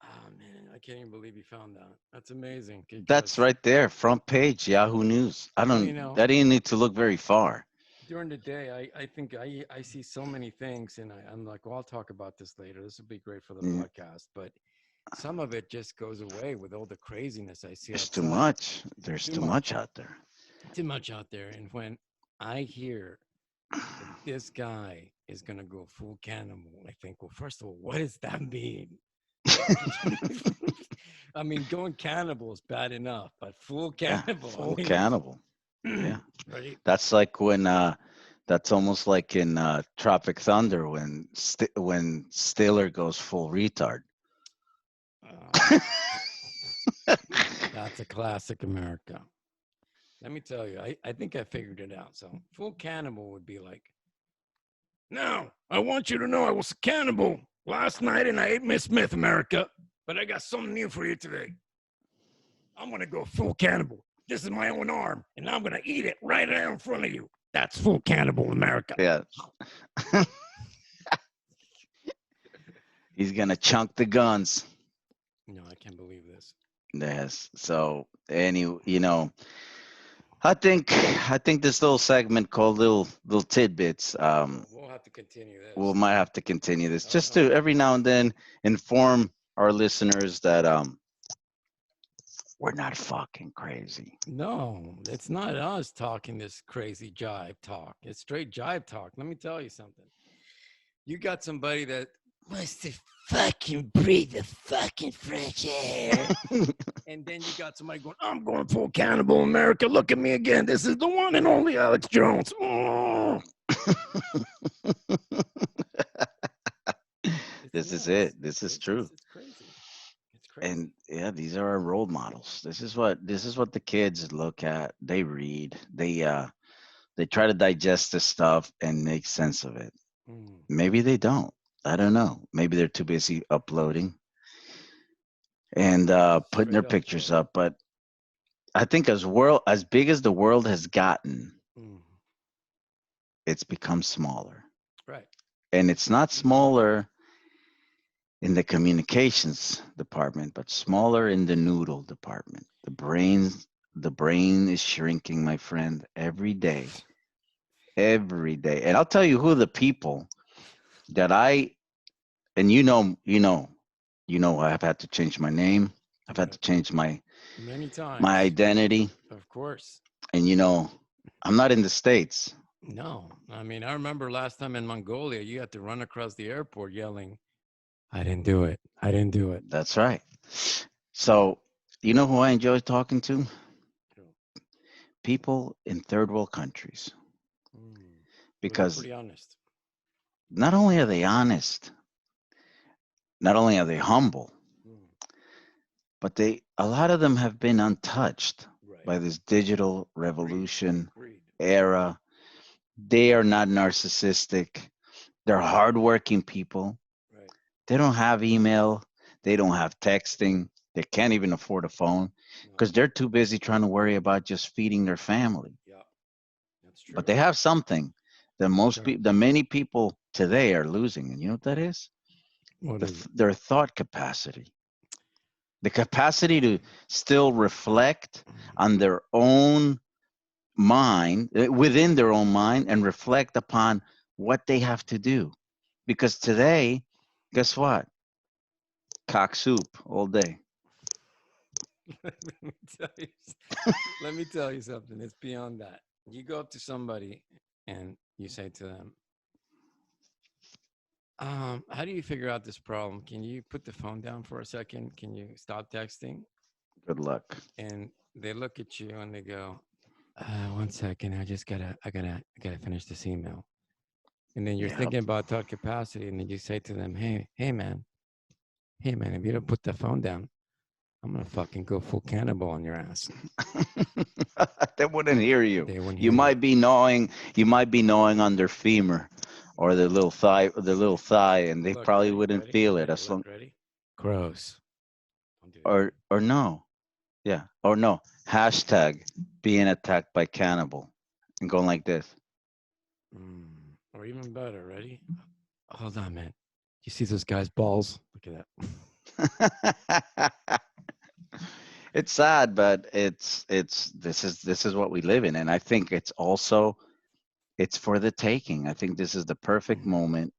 Speaker 1: oh man, I can't even believe you found that. That's amazing.
Speaker 2: That's
Speaker 1: Because,
Speaker 2: right there, front page, Yahoo News.
Speaker 1: well, you know,
Speaker 2: That didn't need to look very far.
Speaker 1: during the day, I think I see so many things, and I'm like, well, I'll talk about this later. This will be great for the
Speaker 2: Mm,
Speaker 1: podcast, but some of it just goes away with all the craziness I see
Speaker 2: There's too
Speaker 1: outside.
Speaker 2: much. There's
Speaker 1: Too
Speaker 2: too
Speaker 1: much,
Speaker 2: much out there.
Speaker 1: too much out there. And when I hear that this guy is gonna go full cannibal, I think, well, first of all, what does that mean? I mean, going cannibal is bad enough, but full
Speaker 2: Yeah,
Speaker 1: cannibal.
Speaker 2: full
Speaker 1: I mean,
Speaker 2: cannibal. Yeah.
Speaker 1: ready?
Speaker 2: That's like when that's almost like in Tropic Thunder when Stiller goes full retard.
Speaker 1: That's a classic America. Let me tell you, I think I figured it out. So full cannibal would be like, now I want you to know I was a cannibal last night and I ate Miss Smith, America, but I got something new for you today. I'm gonna go full cannibal. This is my own arm, and I'm gonna eat it right there in front of you. That's full cannibal America.
Speaker 2: Yeah. He's gonna chunk the guns.
Speaker 1: No, I can't believe this.
Speaker 2: Yes. So I think this little segment called little tidbits.
Speaker 1: We'll have to continue
Speaker 2: We
Speaker 1: this.
Speaker 2: might have to continue this just
Speaker 1: Uh-huh.
Speaker 2: to every now and then inform our listeners that we're not fucking crazy.
Speaker 1: No, it's not us talking this crazy jive talk. It's straight jive talk. Let me tell you something. You got somebody that wants to fucking breathe the fucking fresh air. And then you got somebody going, I'm going full cannibal America. Look at me again. This is the one and only Alex Jones. Oh.
Speaker 2: This is it. This is true.
Speaker 1: It's crazy. It's crazy.
Speaker 2: And yeah, these are our role models. This is what the kids look at. They read. They try to digest this stuff and make sense of it.
Speaker 1: Mm.
Speaker 2: Maybe they don't. I don't know. Maybe they're too busy uploading and putting their
Speaker 1: Straight
Speaker 2: pictures
Speaker 1: uploading.
Speaker 2: up. But I think as big as the world has gotten,
Speaker 1: Mm.
Speaker 2: it's become smaller.
Speaker 1: Right.
Speaker 2: And it's not smaller in the communications department, but smaller in the noodle department. The brain is shrinking, my friend, every day. Every day. And I'll tell you who the people that and I've had to change my name. I've had to change my
Speaker 1: Many times.
Speaker 2: identity.
Speaker 1: Of course.
Speaker 2: And I'm not in the States.
Speaker 1: No. I mean, I remember last time in Mongolia, you had to run across the airport yelling, I didn't do it. I didn't do it.
Speaker 2: That's right. So, you know who I enjoy talking to? People in third world countries. Because
Speaker 1: pretty honest.
Speaker 2: not only are they honest, not only are they humble, but a lot of them have been untouched.
Speaker 1: Right. Right.
Speaker 2: by this digital
Speaker 1: Agreed.
Speaker 2: revolution
Speaker 1: Agreed.
Speaker 2: era. They are not narcissistic. They're hardworking people.
Speaker 1: Right.
Speaker 2: They don't have email. They don't have texting. They can't even afford a phone
Speaker 1: No.
Speaker 2: because they're too busy trying to worry about just feeding their family.
Speaker 1: Yeah. That's
Speaker 2: But
Speaker 1: true.
Speaker 2: they have something that most
Speaker 1: Sure.
Speaker 2: people, that many people today are losing. And you know what that is?
Speaker 1: What is it?
Speaker 2: Their thought capacity, the capacity to still reflect on their own mind, within their own mind, and reflect upon what they have to do. Because today, guess what? Cock soup all day.
Speaker 1: let me tell you. Let me tell you something. It's beyond that. You go up to somebody and you say to them, how do you figure out this problem? Can you put the phone down for a second? Can you stop texting?
Speaker 2: Good luck.
Speaker 1: And they look at you and they go, 1 second. I gotta finish this email. And then you're
Speaker 2: Yep.
Speaker 1: thinking about thought capacity. And then you say to them, hey, man, if you don't put the phone down, I'm going to fucking go full cannibal on your ass.
Speaker 2: They wouldn't hear you.
Speaker 1: They won't
Speaker 2: You
Speaker 1: hear you.
Speaker 2: might be gnawing. You might be gnawing on their femur, or their little thigh, and they
Speaker 1: Look,
Speaker 2: probably
Speaker 1: ready,
Speaker 2: wouldn't
Speaker 1: ready,
Speaker 2: feel it
Speaker 1: ready.
Speaker 2: as
Speaker 1: Look,
Speaker 2: long.
Speaker 1: ready. Gross. Don't do that.
Speaker 2: Or no, yeah, or no. Hashtag being attacked by cannibal, and going like this.
Speaker 1: Or even better, ready? Hold on, man. You see those guys' balls? Look at that.
Speaker 2: It's sad, but it's this is what we live in, and I think it's also it's for the taking. I think this is the perfect moment.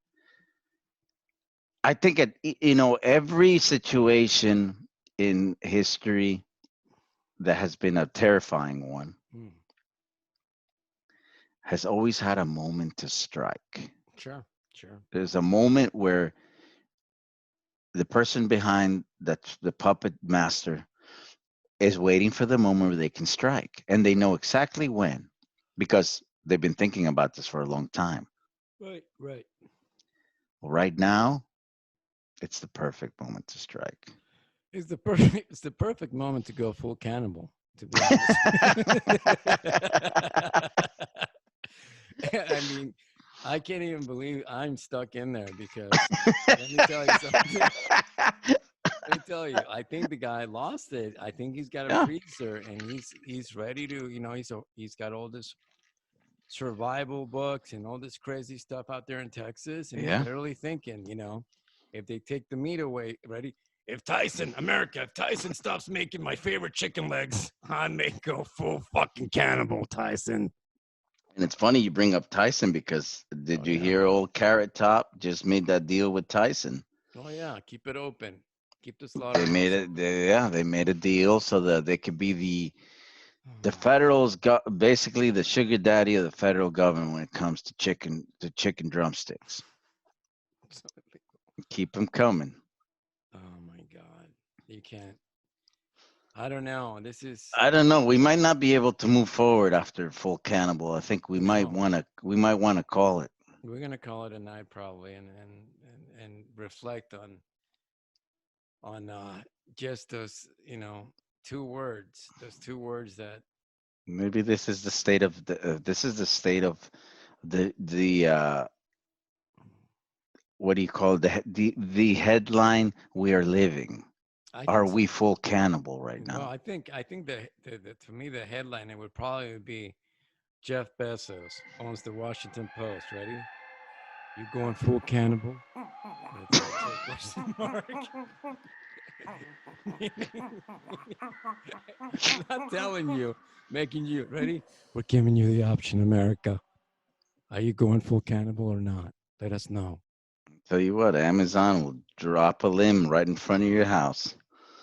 Speaker 2: I think every situation in history that has been a terrifying one
Speaker 1: Mm,
Speaker 2: has always had a moment to strike.
Speaker 1: sure, sure.
Speaker 2: There's a moment where the person behind the puppet master is waiting for the moment where they can strike, and they know exactly when because they've been thinking about this for a long time.
Speaker 1: Right, right.
Speaker 2: Well, right now, it's the perfect moment to strike.
Speaker 1: It's the perfect moment to go full cannibal, to be honest. I mean, I can't even believe I'm stuck in there because let me tell you something. Let me tell you, I think the guy lost it. I think he's got a
Speaker 2: Yeah,
Speaker 1: freezer and he's ready to, he's got all this survival books and all this crazy stuff out there in Texas, and he's
Speaker 2: yeah.
Speaker 1: literally thinking, if they take the meat away, ready? If Tyson stops making my favorite chicken legs, I may go full fucking cannibal, Tyson.
Speaker 2: And it's funny you bring up Tyson because
Speaker 1: Oh
Speaker 2: did you
Speaker 1: yeah.
Speaker 2: hear old Carrot Top just made that deal with Tyson?
Speaker 1: Oh yeah. Keep it open. Keep the
Speaker 2: They made
Speaker 1: slaughterhouse
Speaker 2: it.
Speaker 1: open.
Speaker 2: They made a deal so that they could be
Speaker 1: Oh
Speaker 2: the
Speaker 1: my god.
Speaker 2: federals got basically the sugar daddy of the federal government when it comes to chicken drumsticks.
Speaker 1: So
Speaker 2: Keep them coming.
Speaker 1: oh my god. You can't. I don't know. This is
Speaker 2: I don't know. We might not be able to move forward after full cannibal. I think
Speaker 1: no.
Speaker 2: we might want to call it.
Speaker 1: We're gonna call it a night probably, and reflect on just those two words. Those two words that
Speaker 2: Maybe this is the state of this is the state of the what do you call it? The headline we are living.
Speaker 1: I
Speaker 2: Are
Speaker 1: think so.
Speaker 2: we full cannibal right
Speaker 1: Well,
Speaker 2: now?
Speaker 1: I think the to me the headline it would probably be Jeff Bezos owns the Washington Post. Ready? You going full cannibal? That's a question mark. Meaning, I'm not telling you, making you ready. We're giving you the option, America. Are you going full cannibal or not? Let us know.
Speaker 2: Tell you what, Amazon will drop a limb right in front of your house.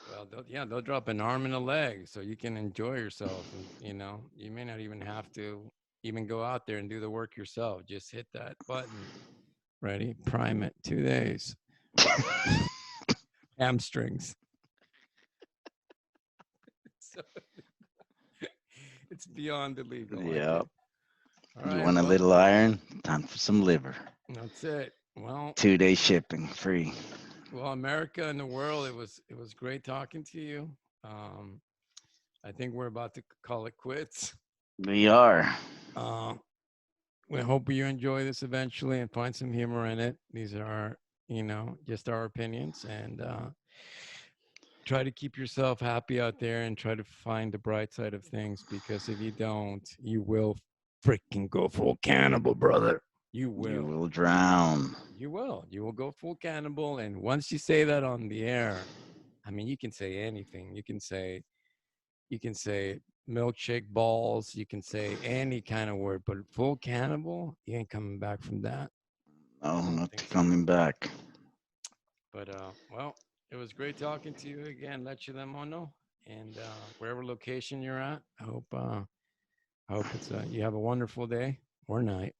Speaker 1: Well, they'll drop an arm and a leg so you can enjoy yourself, and you may not even have to even go out there and do the work yourself. Just hit that button. Ready? Prime it. 2 days. Hamstrings. So it's beyond illegal. I
Speaker 2: Yeah.
Speaker 1: think. All
Speaker 2: You
Speaker 1: right.
Speaker 2: want a
Speaker 1: Well,
Speaker 2: little iron? Time for some liver.
Speaker 1: that's it. Well,
Speaker 2: 2 day shipping free.
Speaker 1: America and the world. It was great talking to you. Um, I think we're about to call it quits.
Speaker 2: We are.
Speaker 1: We hope you enjoy this eventually and find some humor in it. These are, just our opinions, and try to keep yourself happy out there and try to find the bright side of things, because if you don't, you will freaking go full cannibal, brother. You will.
Speaker 2: You will drown.
Speaker 1: You will. You will go full cannibal. And once you say that on the air, I mean, you can say anything. You can say milkshake balls. You can say any kind of word, but full cannibal, you ain't coming back from that.
Speaker 2: No, not coming back.
Speaker 1: But well, it was great talking to you again, Leche de Mono, and wherever location you're at, I hope it's you have a wonderful day or night.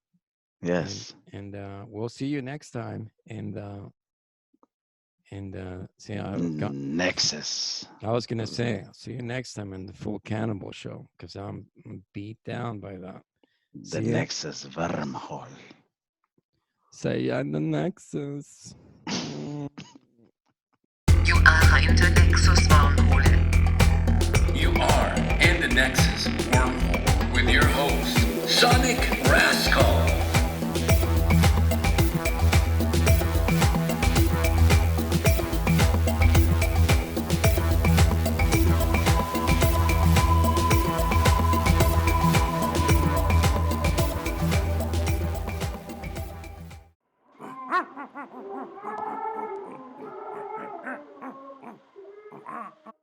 Speaker 2: Yes.
Speaker 1: And we'll see you next time. And see,
Speaker 2: Nexus.
Speaker 1: I was gonna say, I'll see you next time in the Full Cannibal Show, because I'm beat down by that.
Speaker 2: The Nexus Wormhole.
Speaker 1: Say ya in the Nexus.
Speaker 3: You are in the Nexus Wormhole.
Speaker 4: You are in the Nexus Wormhole with your host, Sonic Rascal.